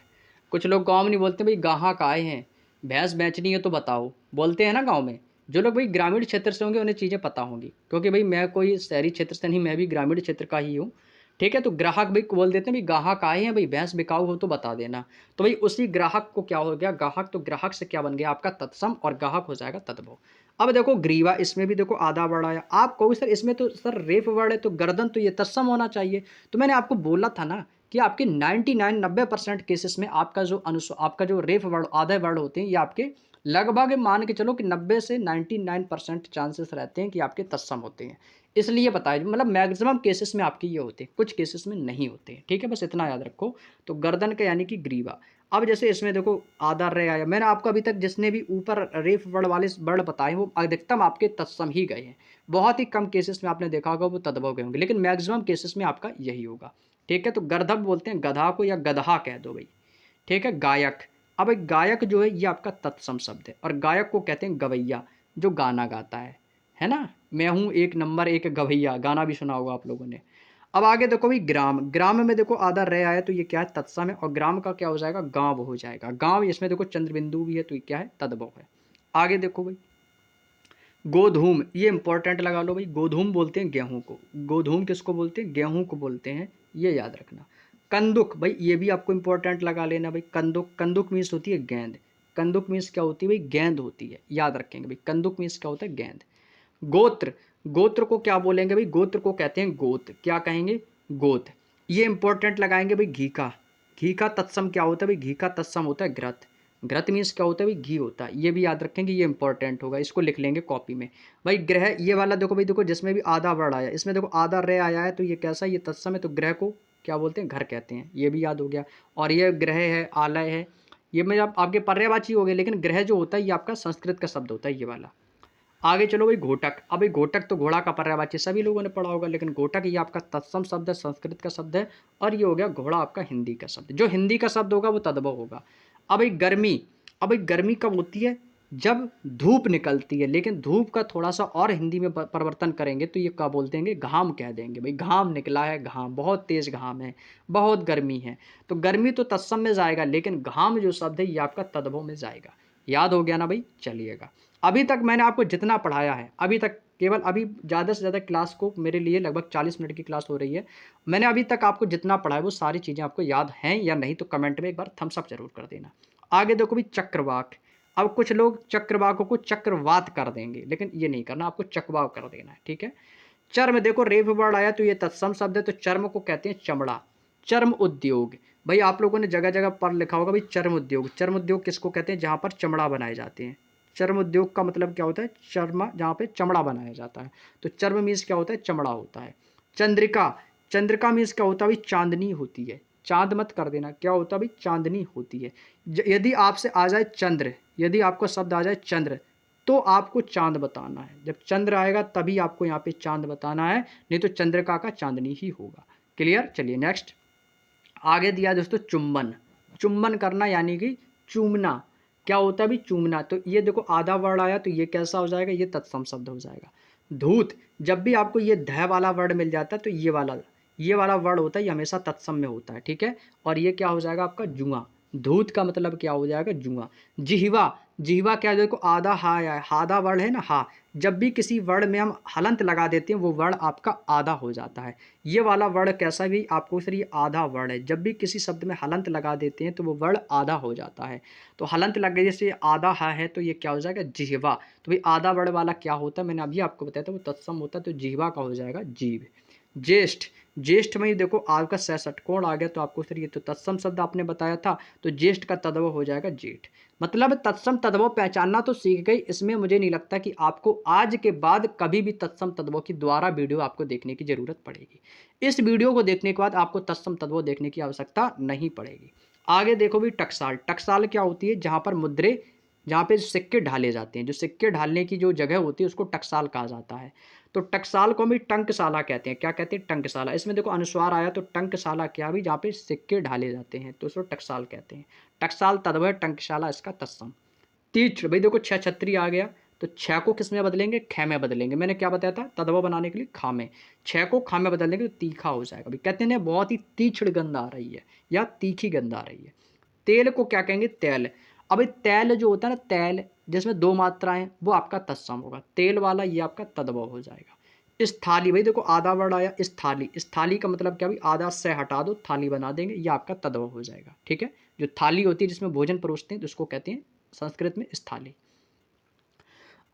S1: कुछ लोग गाँव में नहीं बोलते भाई गाहक आए हैं, भैंस बेचनी है तो बताओ, बोलते हैं ना गाँव में। जो लोग भाई ग्रामीण क्षेत्र से होंगे उन्हें चीज़ें पता होंगी, क्योंकि भाई मैं कोई शहरी क्षेत्र से नहीं, मैं भी ग्रामीण क्षेत्र का ही हूँ। ठीक है, तो ग्राहक भाई बोल देते हैं भाई गाहक आए हैं, भाई भैंस बिकाऊ हो तो बता देना। तो भाई उसी ग्राहक को क्या हो गया? गाहक। तो ग्राहक से क्या बन गया आपका? तत्सम, और गाहक हो जाएगा तद्भव। अब देखो ग्रीवा, इसमें भी देखो आधा वर्ड आया। आप कहो सर इसमें तो सर रेफ वर्ड है, तो गर्दन तो ये तत्सम होना चाहिए। तो मैंने आपको बोला था ना कि आपके 99-90% केसेस में आपका जो रेफ वर्ड आधे वर्ड होते हैं, ये आपके लगभग मान के चलो कि 90 से 99% चांसेस रहते हैं कि आपके तत्सम होते हैं। इसलिए बताया, मतलब मैक्सिमम केसेस में आपके ये होते हैं, कुछ केसेस में नहीं होते हैं। ठीक है, बस इतना याद रखो। तो गर्दन का यानी कि ग्रीवा। अब जैसे इसमें देखो आधा रे आया, मैंने आपको अभी तक जिसने भी ऊपर रेफ वर्ड वाले वर्ड बताए वो अधिकतम आपके तत्सम ही गए हैं। बहुत ही कम केसेस में आपने देखा होगा वो तद्भव गए होंगे, लेकिन मैक्सिमम केसेस में आपका यही होगा। ठीक है, तो गर्दभ बोलते हैं गधा को, या गधा कह दो भाई। ठीक है, गायक। अब एक गायक जो है ये आपका तत्सम शब्द है, और गायक को कहते हैं गवैया, जो गाना गाता है ना। मैं हूँ एक नंबर एक गवैया, गाना भी सुना होगा आप लोगों ने। अब आगे देखो भाई ग्राम, ग्राम में देखो आधा रह आया, तो ये क्या है? तत्सम है, और ग्राम का क्या हो जाएगा? गांव हो जाएगा। गांव, इसमें देखो चंद्रबिंदु भी है, तो ये क्या है? तद्भव है। आगे देखो भाई गोधूम, ये इंपॉर्टेंट लगा लो भाई, गोधूम बोलते हैं गेहूं को। गोधूम किसको बोलते हैं? गेहूं को बोलते हैं, ये याद रखना। कंदुक, भाई ये भी आपको इंपॉर्टेंट लगा लेना भाई। कंदुक, कंदुक मीन्स होती है गेंद। कंदुक मीन्स क्या होती है भाई? गेंद होती है, याद रखेंगे भाई। कंदुक मीन्स क्या होता है? गेंद। गोत्र, गोत्र को क्या बोलेंगे भाई? गोत्र को कहते हैं गोत। क्या कहेंगे? गोत। ये इंपॉर्टेंट लगाएंगे भाई घी का। घी का तत्सम क्या होता है भाई? घी का तत्सम होता है घृत। घृत मीन्स क्या होता है भाई? घी होता है, ये भी याद रखेंगे, ये इंपॉर्टेंट होगा, इसको लिख लेंगे कॉपी में। भाई ग्रह, ये वाला देखो भाई, देखो जिसमें भी आधा वर्ड आया, इसमें देखो आधा रे आया है, तो ये कैसा? ये तत्सम है, तो ग्रह को क्या बोलते हैं? घर कहते हैं, ये भी याद हो गया। और ये ग्रह है, आलय है, ये में आपके पर्यायवाची हो गए, लेकिन ग्रह जो होता है ये आपका संस्कृत का शब्द होता है, ये वाला। आगे चलो भाई घोटक। अब भाई घोटक तो घोड़ा का पर्यायवाची सभी लोगों ने पढ़ा होगा, लेकिन घोटक ये आपका तत्सम शब्द है, संस्कृत का शब्द है, और ये हो गया घोड़ा आपका हिंदी का शब्द। जो हिंदी का शब्द होगा वो तद्भव होगा। अब भाई गर्मी, अब भाई गर्मी कब होती है? जब धूप निकलती है, लेकिन धूप का थोड़ा सा और हिंदी में परिवर्तन करेंगे तो ये क्या बोल देंगे? घाम कह देंगे भाई। घाम निकला है, घाम, बहुत तेज घाम है, बहुत गर्मी है। तो गर्मी तो तत्सम में जाएगा, लेकिन घाम जो शब्द है ये आपका तद्भव में जाएगा। याद हो गया ना भाई? चलिएगा, अभी तक मैंने आपको जितना पढ़ाया है, अभी तक केवल अभी ज़्यादा से ज़्यादा क्लास को मेरे लिए लगभग 40 मिनट की क्लास हो रही है। मैंने अभी तक आपको जितना पढ़ाया वो सारी चीज़ें आपको याद हैं या नहीं, तो कमेंट में एक बार थम्स अप जरूर कर देना। आगे देखो भी चक्रवाक। अब कुछ लोग चक्रवाकों को चक्रवात कर देंगे, लेकिन ये नहीं करना, आपको चकवाक कर देना है। ठीक है। चर्म, देखो रेफ वर्ड आया तो ये तत्सम शब्द है, तो चर्म को कहते हैं चमड़ा। चर्म उद्योग, भाई आप लोगों ने जगह जगह पर लिखा होगा भाई चर्म उद्योग। चर्म उद्योग किसको कहते हैं? जहाँ पर चमड़ा बनाए जाते हैं। चर्म उद्योग का मतलब क्या होता है? चर्म, जहाँ पे चमड़ा बनाया जाता है। तो चर्म मीन्स क्या होता है? चमड़ा होता है। चंद्रिका, चंद्रिका मीन्स क्या होता है भाई? चांदनी होती है। चांद मत कर देना, क्या होता है भाई? चांदनी होती है। यदि आपसे आ जाए चंद्र, यदि आपको शब्द आ जाए चंद्र, तो आपको चांद बताना है। जब चंद्र आएगा तभी आपको यहाँ पे चांद बताना है, नहीं तो चंद्रिका का चांदनी ही होगा। क्लियर। चलिए नेक्स्ट आगे दिया दोस्तों चुंबन। चुंबन करना यानी कि चूमना। क्या होता है भाई? चूमना। तो ये देखो आधा वर्ड आया, तो ये कैसा हो जाएगा? ये तत्सम शब्द हो जाएगा। धूत, जब भी आपको ये ध वाला वर्ड मिल जाता है तो ये वाला वर्ड होता है, ये हमेशा तत्सम में होता है, ठीक है। और ये क्या हो जाएगा आपका? जुआ। धूत का मतलब क्या हो जाएगा? जुआ। जिह्वा, जिह्वा क्या है? देखो आधा हा है, आधा वर्ड है ना, हा। जब भी किसी वर्ड में हम हलंत लगा देते हैं वो वर्ड आपका आधा हो जाता है। ये वाला वर्ड कैसा भी आपको सर, ये आधा वर्ड है। जब भी किसी शब्द में हलंत लगा देते हैं तो वो वर्ड आधा हो जाता है। तो हलंत लग गई, जैसे आधा हा है तो ये क्या हो जाएगा? जिह्वा। तो भाई आधा वर्ड वाला क्या होता है? मैंने अभी आपको बताया था, वो तत्सम होता है, तो जिह्वा का हो जाएगा जीभ। ज्येष्ठ, ज्येष्ठ में देखो आपका सह षटकोण आ गया, तो आपको सर ये तो तत्सम शब्द आपने बताया था, तो ज्येष्ठ का तद्भव हो जाएगा जेठ। मतलब तत्सम तद्भव पहचानना तो सीख गई, इसमें मुझे नहीं लगता कि आपको आज के बाद कभी भी तत्सम तद्भव की दोबारा वीडियो आपको देखने की जरूरत पड़ेगी। इस वीडियो को देखने के बाद आपको तत्सम तद्भव देखने की आवश्यकता नहीं पड़ेगी। आगे देखो भी टकसाल। टकसाल क्या होती है? जहां पर मुद्रे, जहाँ पे सिक्के ढाले जाते हैं, जो सिक्के ढालने की जो जगह होती है उसको टकसाल कहा जाता है। तो टकसाल को भी टंकशाला कहते हैं। क्या कहते हैं? टंकशाला। इसमें देखो अनुस्वार आया, तो टंकशाला क्या भी? जहाँ पे सिक्के ढाले जाते हैं तो उसको टकसाल कहते हैं। टकसाल तद्भव, टंकशाला इसका तत्सम। तीक्ष्ण, भाई देखो छह छत्री आ गया, तो छह को किस में बदलेंगे? ख में बदलेंगे। मैंने क्या बताया था? तद्भव बनाने के लिए खा में। छह को खा में बदल देंगे तो तीखा हो जाएगा। भाई कहते हैं बहुत ही तीक्ष्ण गंध आ रही है या तीखी गंध आ रही है। तेल को क्या कहेंगे? तेल। अब तेल जो होता है ना, तेल जिसमें दो मात्राएं, वो आपका तत्सम होगा। तेल वाला ये आपका तद्भव हो जाएगा। इस थाली, भाई देखो आधा वर्ड आया, इस थाली। इस थाली का मतलब क्या? भाई आधा से हटा दो, थाली बना देंगे, ये आपका तद्भव हो जाएगा, ठीक है। जो थाली होती है जिसमें भोजन परोसते हैं तो उसको कहते हैं संस्कृत में स्थाली।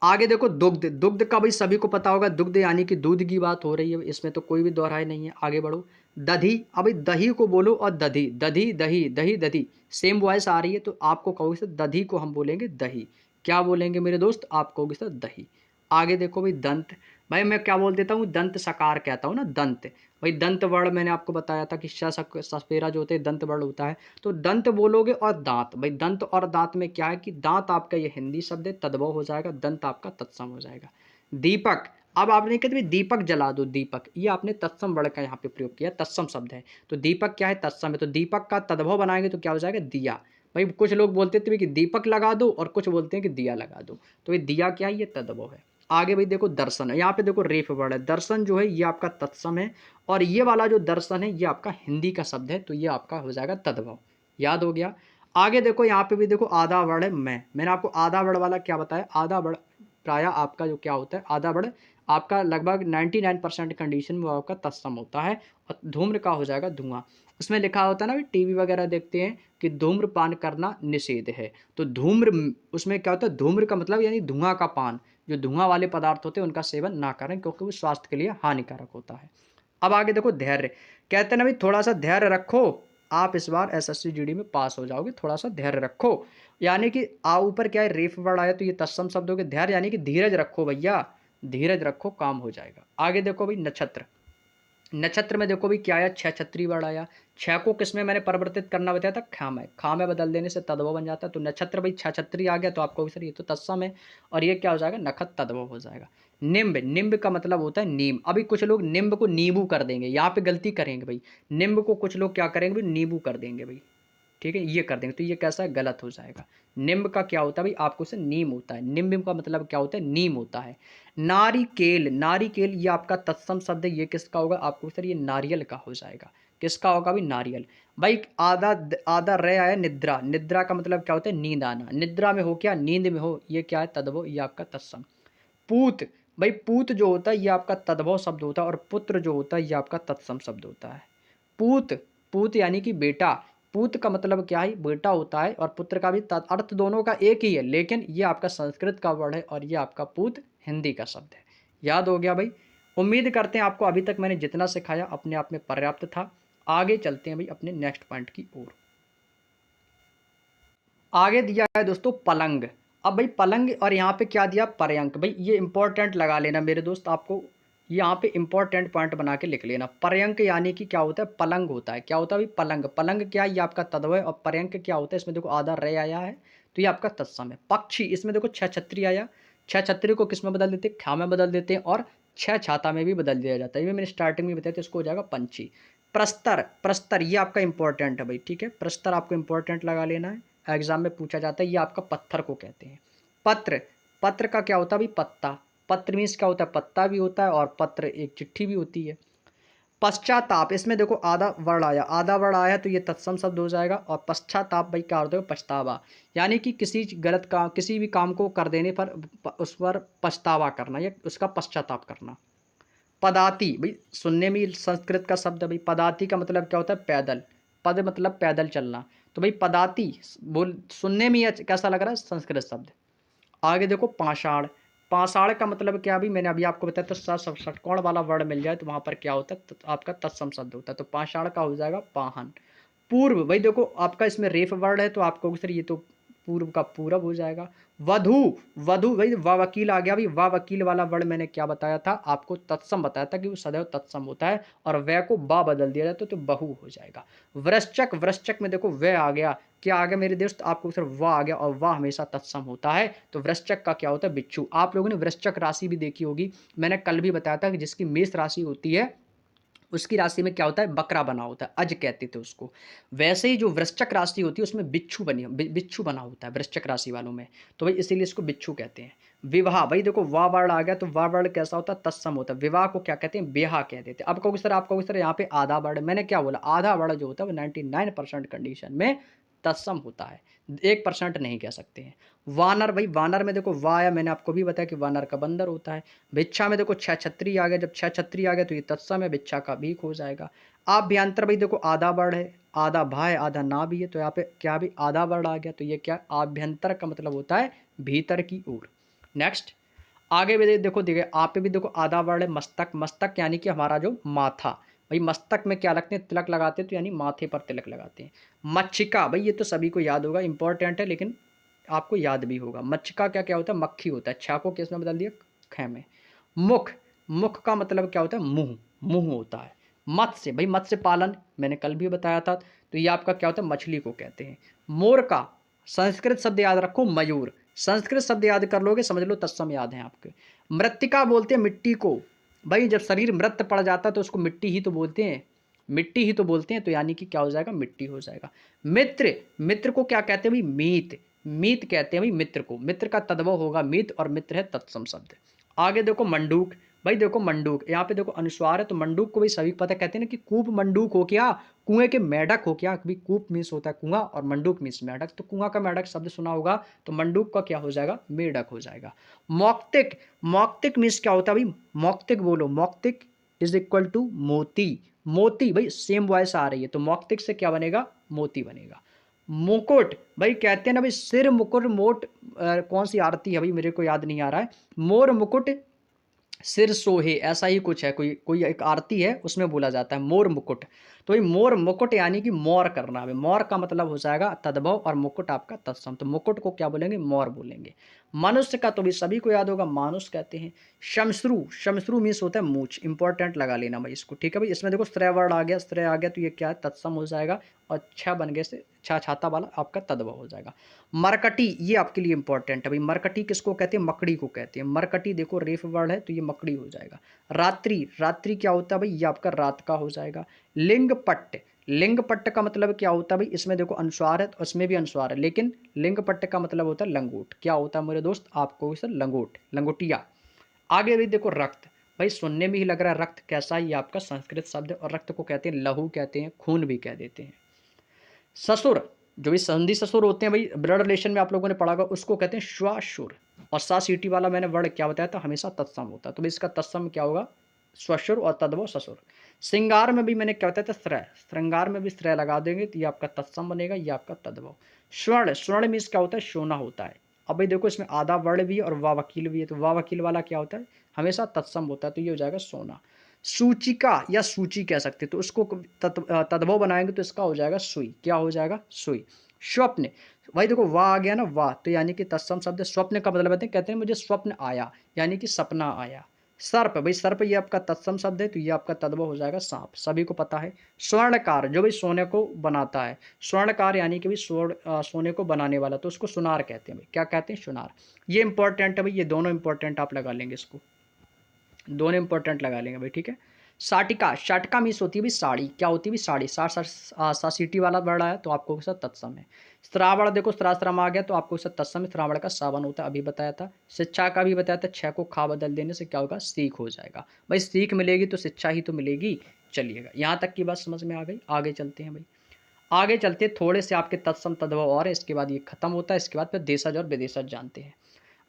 S1: आगे देखो दुग्ध। दुग्ध का भाई सभी को पता होगा, दुग्ध यानी कि दूध की बात हो रही है, इसमें तो कोई भी दोहराई नहीं है। आगे बढ़ो। दधी, अब दही को बोलो और दधी, दधी दही, दही दधी, सेम वॉइस आ रही है, तो आपको कहोगे सर दधी को हम बोलेंगे दही। क्या बोलेंगे मेरे दोस्त? आप कहोगे सर दही। आगे देखो भाई दंत। भाई मैं क्या बोल देता हूँ? दंत सकार कहता हूँ ना, दंत। भाई दंत वर्ण मैंने आपको बताया था कि सपेरा जो होते हैं दंत वर्ण होता है, तो दंत बोलोगे। और दांत, भाई दंत और दांत में क्या है कि दांत आपका ये हिंदी शब्द है, तद्भव हो जाएगा, दंत आपका तत्सम हो जाएगा। दीपक, अब आपने कहते भाई दीपक जला दो, दीपक, ये आपने तत्सम वर्ण का यहाँ पे प्रयोग किया, तत्सम शब्द है, तो दीपक क्या है? तत्सम है, तो दीपक का तद्भव बनाएंगे तो क्या हो जाएगा? दिया। भाई कुछ लोग बोलते थे कि दीपक लगा दो और कुछ बोलते हैं कि दिया लगा दो, तो ये दिया क्या है? ये तद्भव है। आगे भाई देखो दर्शन, यहाँ पे देखो रेफ वर्ड है, दर्शन जो है ये आपका तत्सम है, और ये वाला जो दर्शन है ये आपका हिंदी का शब्द है, तो ये आपका हो जाएगा तद्भव। याद हो गया। आगे देखो यहाँ पे भी देखो आधा वर्ड है मैंने आपको आधा वर्ड वाला क्या बताया? आधा वर्ड प्राय आपका जो क्या होता है, आधा वर्ड आपका लगभग 99% कंडीशन में आपका तत्सम होता है। और धूम्र का हो जाएगा धुआं। उसमें लिखा होता है ना, टीवी वगैरह देखते हैं कि धूम्रपान करना निषेध है, तो धूम्र, उसमें क्या होता है? धूम्र का मतलब यानी धुआं का पान, जो धुआं वाले पदार्थ होते हैं उनका सेवन ना करें, क्योंकि वो स्वास्थ्य के लिए हानिकारक होता है। अब आगे देखो धैर्य। कहते हैं ना भाई थोड़ा सा धैर्य रखो, आप इस बार एसएससी जीडी में पास हो जाओगे, थोड़ा सा धैर्य रखो। यानी कि ऊपर क्या है? रेफ वर्ड आया, तो ये तत्सम शब्द हो गए। धैर्य यानी कि धीरज रखो भैया, धीरज रखो, काम हो जाएगा। आगे देखो भाई नक्षत्र। नक्षत्र में देखो भी क्या आया? छह छत्री वर्ड आया। छह को किसमें मैंने परिवर्तित करना बताया था? खा में। खा में बदल देने से तद्भव बन जाता है, तो नक्षत्र भाई छह छत्री आ गया, तो आपको सर ये तो तत्सम है, और ये क्या हो जाएगा? नखत तद्भव हो जाएगा। निम्ब, निम्ब का मतलब होता है नीम। अभी कुछ लोग निम्ब को नींबू कर देंगे, यहाँ पे गलती करेंगे भाई। निम्ब को कुछ लोग क्या करेंगे भाई? नींबू कर देंगे भाई, ठीक है, ये कर देंगे, तो ये कैसा है? गलत हो जाएगा। निम्ब का क्या होता है भाई? आपको से नीम होता है, निम्ब का मतलब क्या होता है? नीम होता है। नारिकेल, नारिकेल ये आपका तत्सम शब्द है, ये किसका होगा? आपको सर ये नारियल का हो जाएगा। किसका होगा भाई? नारियल। भाई आधा आधा रह आया निद्रा। निद्रा का मतलब क्या होता है? नींद आना। निद्रा में हो क्या? नींद में हो, ये क्या है? तद्भव, ये आपका तत्सम। पूत, भाई पूत जो होता है ये आपका तद्भव शब्द होता है, और पुत्र जो होता है ये आपका तत्सम शब्द होता है। पूत, पूत यानी कि बेटा। पूत का मतलब क्या है? बेटा होता है, और पुत्र का भी अर्थ दोनों का एक ही है, लेकिन ये आपका संस्कृत का वर्ड है, और ये आपका पूत हिंदी का शब्द है। याद हो गया भाई। उम्मीद करते हैं आपको अभी तक मैंने जितना सिखाया अपने आप में पर्याप्त था। आगे चलते हैं भाई अपने नेक्स्ट पॉइंट की ओर। आगे दिया है दोस्तों पलंग। अब भाई पलंग, और यहाँ पे क्या दिया? पर्यंक। भाई ये इंपॉर्टेंट लगा लेना मेरे दोस्त, आपको यहाँ पे इंपॉर्टेंट पॉइंट बना के लिख लेना। पर्यंक यानी कि क्या होता है? पलंग होता है। क्या होता है भाई? पलंग। पलंग क्या है? ये आपका तद्भव है। और पर्यंक क्या होता है? इसमें देखो आधा रे आया है, तो ये आपका तत्सम है। पक्षी, इसमें देखो छह छत्री आया, छह छतरी को किस में बदल देते हैं, ख्या में बदल देते हैं, और छह छाता में भी बदल दिया जाता है। ये मैंने स्टार्टिंग में बताया, तो इसको हो जाएगा पंछी। प्रस्तर, प्रस्तर ये आपका इंपॉर्टेंट है भाई, ठीक है, प्रस्तर आपको इंपॉर्टेंट लगा लेना है, एग्जाम में पूछा जाता है। ये आपका पत्थर को कहते हैं। पत्र, पत्र का क्या होता है भाई, पत्ता। पत्र मीन्स क्या होता है, पत्ता भी होता है और पत्र एक चिट्ठी भी होती है। पश्चाताप, इसमें देखो आधा वर्ड आया, आधा वर्ड आया तो ये तत्सम शब्द हो जाएगा। और पश्चाताप भाई क्या होता है, पछतावा, यानी कि किसी गलत काम, किसी भी काम को कर देने पर उस पर पछतावा करना या उसका पश्चाताप करना। पदाति भाई सुनने में संस्कृत का शब्द है भाई, पदाति का मतलब क्या होता है, पैदल। पद मतलब पैदल चलना, तो भाई पदाति बोल सुनने में कैसा लग रहा है, संस्कृत शब्द। आगे देखो पाषाण, पाषाण का मतलब क्या, भी मैंने अभी आपको बताया, तो षटकोण वाला वर्ड मिल जाए तो वहां पर क्या होता है, तो आपका तत्सम शब्द होता है। तो पाषाण का हो जाएगा पाहन। पूर्व भाई देखो आपका इसमें रेफ वर्ड है, तो आपको सर ये तो पूर्व का पूरब हो जाएगा। वधु, वधु भाई वा वकील आ गया भाई, वा वकील वाला वर्ड मैंने क्या बताया था आपको, तत्सम बताया था कि वो सदैव तत्सम होता है, और वह को बा बदल दिया जाए तो बहु हो जाएगा। वृश्चक, वृश्चक में देखो वह आ गया, क्या आ गया मेरे दोस्त, आपको सिर्फ वाह आ गया, और वाह हमेशा तत्सम होता है। तो वृश्चक का क्या होता है, बिच्छू। आप लोगों ने वृश्चक राशि भी देखी होगी, मैंने कल भी बताया था कि जिसकी मेष राशि होती है उसकी राशि में क्या होता है, बकरा बना होता है, अज कहते थे उसको। वैसे ही जो वृश्चिक राशि होती है उसमें बिच्छू बिच्छू बना होता है वृश्चिक राशि वालों में, तो भाई इसीलिए इसको बिच्छू कहते हैं। विवाह भाई देखो वाह वर्ड आ गया, तो वाह वर्ड कैसा होता है, तत्सम होता है। विवाह को क्या कहते हैं, ब्याह कह देते हैं। अब कहोगे सर, आप कहोगे सर यहाँ पे आधा वर्ड, मैंने क्या बोला, आधा वर्ड जो होता है वो 99% कंडीशन में तत्सम होता है, 1% नहीं कह सकते हैं। वानर भाई, वानर में देखो वाह आया, मैंने आपको भी बताया कि वानर का बंदर होता है। भिक्षा में देखो छह छत्री आ गया, जब छह छत्री आ गया तो ये तत्सम है, भिक्षा का भीख हो जाएगा। आभ्यंतर भाई देखो आधा वर्ड है, आधा भा है आधा ना भी है, तो यहाँ पे क्या भी आधा वर्ड आ गया, तो ये क्या, आभ्यंतर का मतलब होता है भीतर की ओर। नेक्स्ट आगे भी देखो, देखिए आप पे भी देखो आधा वर्ड है मस्तक, मस्तक यानी कि हमारा जो माथा। भाई मस्तक में क्या लगते हैं, तिलक लगाते हैं, तो यानी माथे पर तिलक लगाते हैं। मच्छिका भाई ये तो सभी को याद होगा, इंपॉर्टेंट है लेकिन आपको याद भी होगा। मच्छिका क्या क्या होता है, मक्खी होता है, छा को किस में बदल दिया, ख में। मुख, मुख का मतलब क्या होता है, मुंह, मुंह होता है। मत्स्य भाई मत्स्य पालन मैंने कल भी बताया था, तो ये आपका क्या होता है, मछली को कहते हैं। मोर का संस्कृत शब्द याद रखो, मयूर। संस्कृत शब्द याद कर लोगे समझ लो तत्सम याद है आपके। मृत्तिका बोलते हैं मिट्टी को, भाई जब शरीर मृत पड़ जाता है तो उसको मिट्टी ही तो बोलते हैं, मिट्टी ही तो बोलते हैं, तो यानी कि क्या हो जाएगा, मिट्टी हो जाएगा। मित्र, मित्र को क्या कहते हैं भाई, मीत, मीत कहते हैं भाई मित्र को, मित्र का तद्भव होगा मीत, और मित्र है तत्सम शब्द। आगे देखो मंडूक, भाई देखो मंडूक, यहाँ पे देखो अनुस्वार है, तो मंडूक को भी सभी पता, कहते हैं ना कि कूप मंडूक हो क्या, कुएं के मेढक हो क्या, कभी कूप मीन्स होता है कुआं और मंडूक मीन्स मेढक, तो कुआं का मेढक शब्द सुना होगा, तो मंडूक का क्या हो जाएगा, मेढक हो जाएगा। मौक्तिक, मौक्तिक मीन्स क्या होता है भाई, मौक्तिक बोलो, मौक्तिक इज इक्वल टू मोती। मोती भाई सेम वॉइस आ रही है, तो मौक्तिक से क्या बनेगा, मोती बनेगा। मुकुट भाई कहते हैं ना भाई, सिर मुकुट मोट, कौन सी आरती है भाई मेरे को याद नहीं आ रहा है, मोर मुकुट सिर सोहे, ऐसा ही कुछ है, कोई कोई एक आरती है उसमें बोला जाता है मोर मुकुट। तो भाई मोर मुकुट यानी कि मोर करना है, मोर का मतलब हो जाएगा तद्भव, और मुकुट आपका तत्सम, तो मुकुट को क्या बोलेंगे, मोर बोलेंगे। मनुष्य का तो भी सभी को याद होगा, मानुष कहते हैं। शमश्रु, शमश्रु मीन्स होता है मूछ, इंपॉर्टेंट लगा लेना भाई इसको, ठीक है भाई। इसमें देखो श्रेय वर्ड आ गया, श्रेय आ गया तो ये क्या है, तत्सम हो जाएगा, और छह बन गए से छह छाता वाला आपका तद्भव हो जाएगा। मरकटी ये आपके लिए इंपॉर्टेंट है भाई, मरकटी किसको कहते हैं, मकड़ी को कहते हैं। मरकटी देखो रेफ वर्ड है तो ये मकड़ी हो जाएगा। रात्रि, रात्रि क्या होता है भाई, ये आपका रात का हो जाएगा। लिंगपट्ट, लिंगपट्ट का मतलब क्या होता है भाई, इसमें देखो अनुस्वार है तो उसमें भी अनुस्वार है, लेकिन लिंगपट्ट का मतलब होता है लंगोट। क्या होता है मेरे दोस्त, आपको सर लंगोट, लंगोटिया। आगे भी देखो रक्त, भाई सुनने में ही लग रहा है रक्त कैसा, ये आपका संस्कृत शब्द है, और रक्त को कहते हैं लहू कहते हैं, खून भी कह देते हैं। ससुर, जो भी संधि ससुर होते हैं भाई ब्लड रिलेशन में आप लोगों ने पढ़ा होगा, उसको कहते हैं श्वासुर। और सा सीटी वाला मैंने वर्ड क्या बताया था, हमेशा तत्सम होता है, तो इसका तत्सम क्या होगा, स्वशुर और तद्भव ससुर। श्रृंगार में भी मैंने क्या बताया था, श्रय, श्रृंगार में भी श्रय लगा देंगे तो ये आपका तत्सम बनेगा, ये आपका तद्भव। स्वर्ण, स्वर्ण मीन्स क्या होता है, सोना होता है। अब भाई देखो इसमें आधा वर्ण भी है और वाह वकील भी है, तो वाह वकील वाला क्या होता है, हमेशा तत्सम होता है, तो ये हो जाएगा सोना। सूचिका या सूची कह सकते, तो उसको तद्भव बनाएंगे तो इसका हो जाएगा सुई, क्या हो जाएगा, सुई। स्वप्न, भाई देखो वाह आ गया ना, वाह, तो यानी कि तत्सम शब्द। स्वप्न का मतलब कहते हैं मुझे स्वप्न आया, यानी कि सपना आया। सर्प, भाई सर्प ये आपका तत्सम शब्द है, तो ये आपका तद्भव हो जाएगा सांप, सभी को पता है। स्वर्णकार, जो भाई सोने को बनाता है, स्वर्णकार यानी कि भाई सोने को बनाने वाला, तो उसको सुनार कहते हैं भाई, क्या कहते हैं, सुनार। ये इंपॉर्टेंट है भाई, ये दोनों इंपॉर्टेंट आप लगा लेंगे, इसको दोनों इंपॉर्टेंट लगा लेंगे भाई, ठीक है। साटिका, शाटिका मीन्स होती है भी साड़ी, क्या होती है भी साड़ी, सा सीटी वाला वर्ड आया तो आपको सर तत्सम है। श्रावण, देखो श्राश्रम आ गया तो आपको सर तत्सम, श्रावण का सावन होता है, अभी बताया था। शिक्षा का भी बताया था, छः को खा बदल देने से क्या होगा, सीख हो जाएगा भाई, सीख मिलेगी तो शिक्षा ही तो मिलेगी। चलिएगा, यहाँ तक की बात समझ में आ गई, आगे चलते हैं भाई। आगे चलते थोड़े से आपके तत्सम तद्भव और है, इसके बाद ये खत्म होता है, इसके बाद फिर देशज और विदेशज जानते हैं।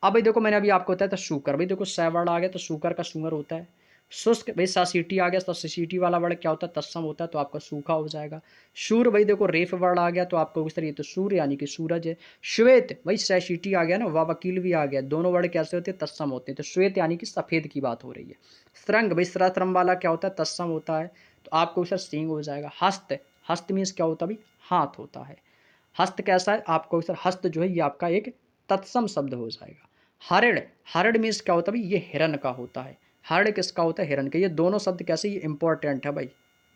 S1: अब भाई देखो, मैंने अभी आपको बताया था शूकर, भाई देखो स वर्ड आ गया तो शूकर का सूंगर होता है। शुष्क, भाई सासीटी आ गया तो सीटी वाला वर्ड क्या होता है, तत्सम होता है, तो आपका सूखा हो जाएगा। शूर, भाई देखो रेफ वर्ड आ गया तो आपको इस तरह, ये तो सूर्य यानी कि सूरज है। श्वेत, भाई सैसीटी आ गया ना, वा वकील भी आ गया, दोनों वर्ड कैसे होते हैं, तत्सम होते हैं, तो श्वेत यानी कि सफेद की बात हो रही है। श्रृंग, भाई श्रम वाला क्या होता है, तत्सम होता है, तो आपको सर सिंह हो जाएगा। हस्त, हस्त मीन्स क्या होता है भाई, हाथ होता है। हस्त कैसा है आपको सर, हस्त जो है ये आपका एक तत्सम शब्द हो जाएगा। हरिण, हरिण मीन्स क्या होता है भाई, ये हिरण का होता है। हरिण किसका होता है, हिरण का। ये दोनों शब्द कैसे, ये इंपॉर्टेंट है भाई,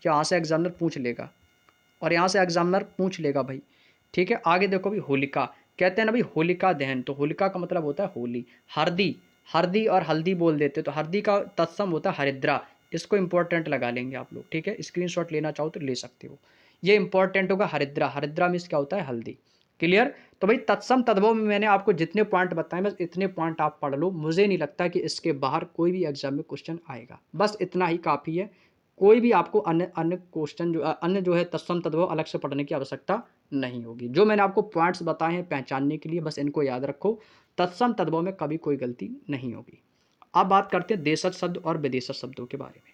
S1: यहाँ से एग्जामिनर पूछ लेगा, और यहाँ से एग्जामिनर पूछ लेगा भाई, ठीक है। आगे देखो भाई, होलिका, कहते हैं ना भाई होलिका दहन, तो होलिका का मतलब होता है होली। हरदी, हरदी और हल्दी बोल देते, तो हरदी का तत्सम होता है हरिद्रा, इसको इंपॉर्टेंट लगा लेंगे आप लोग, ठीक है। स्क्रीनशॉट लेना चाहो तो ले सकते हो, ये इंपॉर्टेंट होगा हरिद्रा, हरिद्रा मीन्स क्या होता है, हल्दी। क्लियर। तो भाई तत्सम तद्भव में मैंने आपको जितने पॉइंट बताए, बस इतने पॉइंट आप पढ़ लो, मुझे नहीं लगता कि इसके बाहर कोई भी एग्जाम में क्वेश्चन आएगा, बस इतना ही काफ़ी है। कोई भी आपको अन्य अन्य क्वेश्चन जो अन्य जो है तत्सम तद्भव अलग से पढ़ने की आवश्यकता नहीं होगी। जो मैंने आपको पॉइंट्स बताए हैं पहचानने के लिए, बस इनको याद रखो, तत्सम तद्भव में कभी कोई गलती नहीं होगी। अब बात करते हैं देशज शब्द और विदेशज शब्दों के बारे में।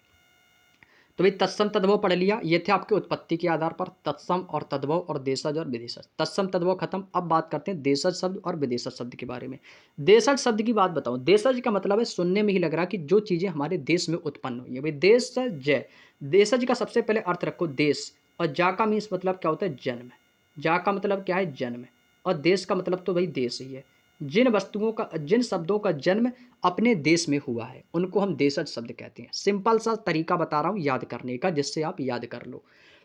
S1: तो भाई तत्सम तद्भव पढ़ लिया, ये थे आपके उत्पत्ति के आधार पर तत्सम और तद्भव और देशज और विदेशज। तत्सम तद्भव खत्म, अब बात करते हैं देशज शब्द और विदेशज शब्द के बारे में। देशज शब्द की बात बताऊं, देशज का मतलब है, सुनने में ही लग रहा है कि जो चीजें हमारे देश में उत्पन्न हुई है, भाई देशज। देशज का सबसे पहले अर्थ रखो देश, और जा का मीन्स मतलब क्या होता है, जन्म। जा का मतलब क्या है, जन्म, और देश का मतलब तो भाई देश ही है। जिन वस्तुओं का, जिन शब्दों का जन्म अपने देश में हुआ है उनको हम देशज शब्द कहते हैं। सिंपल सा तरीका बता रहा हूं याद करने का, जिससे आप याद कर लो।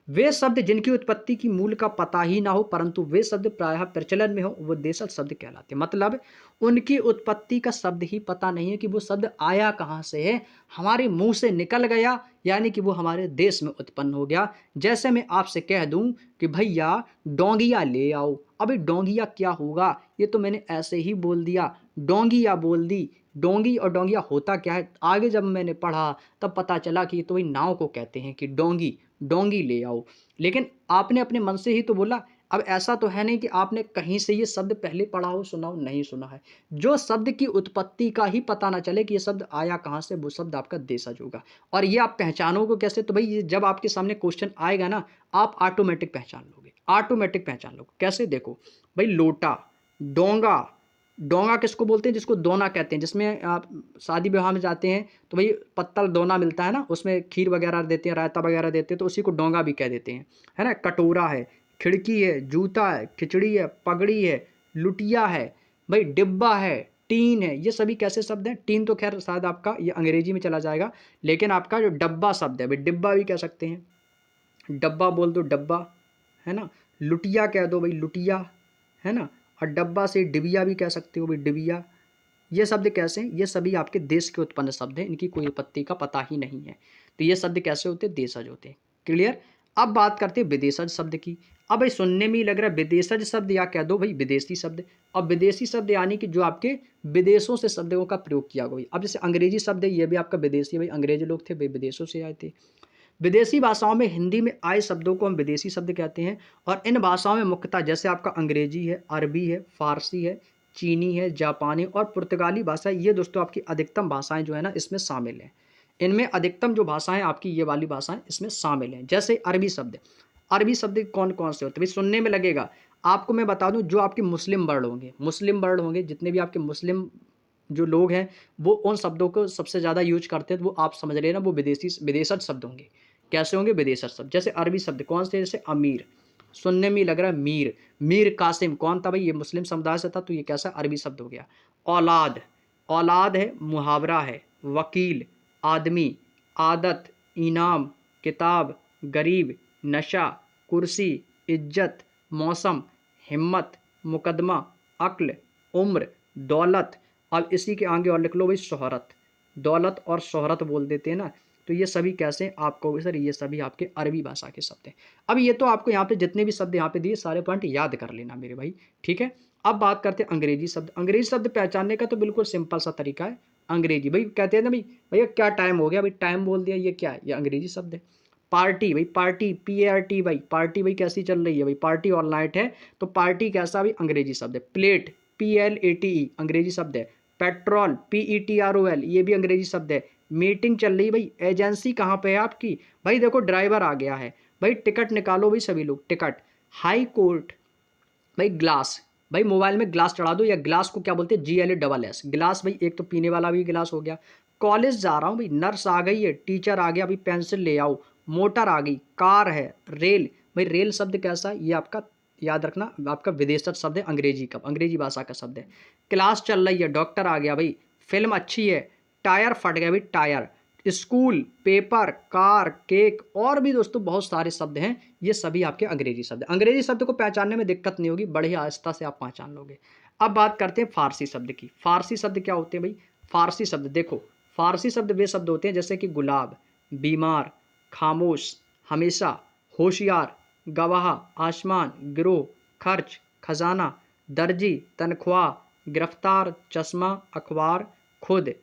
S1: वे शब्द जिनकी उत्पत्ति की मूल का पता ही ना हो, परंतु वे शब्द प्रायः प्रचलन में हो, वो देशज शब्द कहलाते हैं। मतलब उनकी उत्पत्ति का शब्द ही पता नहीं है कि वो शब्द आया कहाँ से है, हमारे मुंह से निकल गया, यानी कि वो हमारे देश में उत्पन्न हो गया। जैसे मैं आपसे कह दूं कि भैया डोंगिया ले आओ, अभी डोंगिया क्या होगा, ये तो मैंने ऐसे ही बोल दिया, डोंगिया बोल दी। डोंगी और डोंगिया होता क्या है, आगे जब मैंने पढ़ा तब पता चला कि ये तो वही नाव को कहते हैं कि डोंगी, डोंगी ले आओ। लेकिन आपने अपने मन से ही तो बोला। अब ऐसा तो है नहीं कि आपने कहीं से ये शब्द पहले पढ़ा हो, सुना हो, नहीं सुना है। जो शब्द की उत्पत्ति का ही पता ना चले कि ये शब्द आया कहाँ से, वो शब्द आपका देशज होगा। और ये आप पहचानोगे कैसे, तो भाई ये जब आपके सामने क्वेश्चन आएगा ना, आप ऑटोमेटिक पहचान लोगे, ऑटोमेटिक पहचान लोगे। कैसे, देखो भाई, लोटा, डोंगा। डोंगा किसको बोलते हैं, जिसको दोना कहते हैं, जिसमें आप शादी विवाह में जाते हैं तो भाई पत्तल दोना मिलता है ना, उसमें खीर वगैरह देते हैं, रायता वगैरह देते हैं, तो उसी को डोंगा भी कह देते हैं, है ना। कटोरा है, खिड़की है, जूता है, खिचड़ी है, पगड़ी है, लुटिया है, भाई डिब्बा है, टीन है, ये सभी कैसे शब्द हैं। टीन तो खैर शायद आपका ये अंग्रेजी में चला जाएगा, लेकिन आपका जो डब्बा शब्द है, भाई डिब्बा भी कह सकते हैं, डब्बा बोल दो, डब्बा, है ना। लुटिया कह दो भाई, लुटिया, है ना। और डब्बा से डिबिया भी कह सकते हो भाई, डिबिया। ये शब्द कैसे हैं, ये सभी आपके देश के उत्पन्न शब्द हैं, इनकी कोई उत्पत्ति का पता ही नहीं है। तो ये शब्द कैसे होते हैं, देशज होते हैं। क्लियर। अब बात करते हैं विदेशज शब्द की। अब भाई सुनने में ही लग रहा है विदेशज शब्द, या कह दो भाई विदेशी शब्द। अब विदेशी शब्द यानी कि जो आपके विदेशों से शब्दों का प्रयोग किया गया। अब जैसे अंग्रेजी शब्द है, ये भी आपका विदेशी, भाई अंग्रेजी लोग थे, भाई विदेशों से आए थे। विदेशी भाषाओं में हिंदी में आए शब्दों को हम विदेशी शब्द कहते हैं। और इन भाषाओं में मुख्यतः जैसे आपका अंग्रेजी है, अरबी है, फारसी है, चीनी है, जापानी और पुर्तगाली भाषा, ये दोस्तों आपकी अधिकतम भाषाएं जो है ना इसमें शामिल हैं। इनमें अधिकतम जो भाषाएं आपकी ये वाली भाषाएं इसमें शामिल हैं। जैसे अरबी शब्द, अरबी शब्द कौन कौन से होते हैं, भाई सुनने में लगेगा आपको, मैं बता दूं, जो आपके मुस्लिम वर्ड होंगे, मुस्लिम वर्ड होंगे, जितने भी आपके मुस्लिम जो लोग हैं वो उन शब्दों को सबसे ज़्यादा यूज करते हैं, तो वो आप समझ लेना वो विदेशज शब्द होंगे। कैसे होंगे, विदेशज शब्द। जैसे अरबी शब्द कौन से, जैसे अमीर, सुनने में लग रहा है मीर। मीर कासिम कौन था भाई, ये मुस्लिम समुदाय से था, तो ये कैसा अरबी शब्द हो गया। औलाद, औलाद है, मुहावरा है, वकील, आदमी, आदत, इनाम, किताब, गरीब, नशा, कुर्सी, इज्जत, मौसम, हिम्मत, मुकदमा, अक्ल, उम्र, दौलत। अब इसी के आगे और लिख लो भाई शोहरत। दौलत और शोहरत बोल देते हैं ना, तो ये सभी कैसे आपको सर, ये सभी आपके अरबी भाषा के शब्द हैं। अब ये तो आपको यहाँ पे जितने भी शब्द यहाँ पे दिए सारे पॉइंट याद कर लेना मेरे भाई, ठीक है। अब बात करते हैं अंग्रेजी शब्द। अंग्रेजी शब्द पहचानने का तो बिल्कुल सिंपल सा तरीका है। अंग्रेजी भाई कहते हैं ना भाई, भैया क्या टाइम हो गया, भाई टाइम बोल दिया, ये क्या है, ये अंग्रेजी शब्द है। पार्टी भाई, पार्टी PART भाई, पार्टी भाई कैसी चल रही है भाई, पार्टी ऑल नाइट है, तो पार्टी कैसा भाई, अंग्रेजी शब्द है। प्लेट PLATE अंग्रेजी शब्द है। पेट्रोल PETROL ये भी अंग्रेजी शब्द है। मीटिंग चल रही भाई, एजेंसी कहाँ पे है आपकी, भाई देखो ड्राइवर आ गया है भाई, टिकट निकालो भाई सभी लोग, टिकट। हाई कोर्ट भाई, ग्लास भाई, मोबाइल में ग्लास चढ़ा दो, या ग्लास को क्या बोलते हैं, GLASS गिलास भाई, एक तो पीने वाला भी गिलास हो गया। कॉलेज जा रहा हूँ भाई, नर्स आ गई है, टीचर आ गया भाई, पेंसिल ले आओ। मोटर आ गई, कार है, रेल भाई, रेल शब्द कैसा है, ये आपका याद रखना, आपका विदेशज शब्द है, अंग्रेजी का, अंग्रेजी भाषा का शब्द है। क्लास चल रही है, डॉक्टर आ गया भाई, फिल्म अच्छी है, टायर फट गया भाई, tyre. School, paper, car, cake, और भी दोस्तों बहुत सारे शब्द हैं, ये सभी आपके अंग्रेजी शब्द हैं। अंग्रेजी शब्द को पहचानने में दिक्कत नहीं होगी, बड़े आस्था से आप पहचान लोगे। अब बात करते हैं फारसी शब्द की। फारसी शब्द क्या होते हैं भाई, फारसी शब्द देखो, फारसी शब्द वे शब्द होते हैं जैसे कि गुलाब, बीमार, खामोश, हमेशा, होशियार, गवाह, आसमान, गिरोह, खर्च, खजाना, दर्जी, तनख्वाह, गिरफ्तार, चश्मा, अखबार, खुद,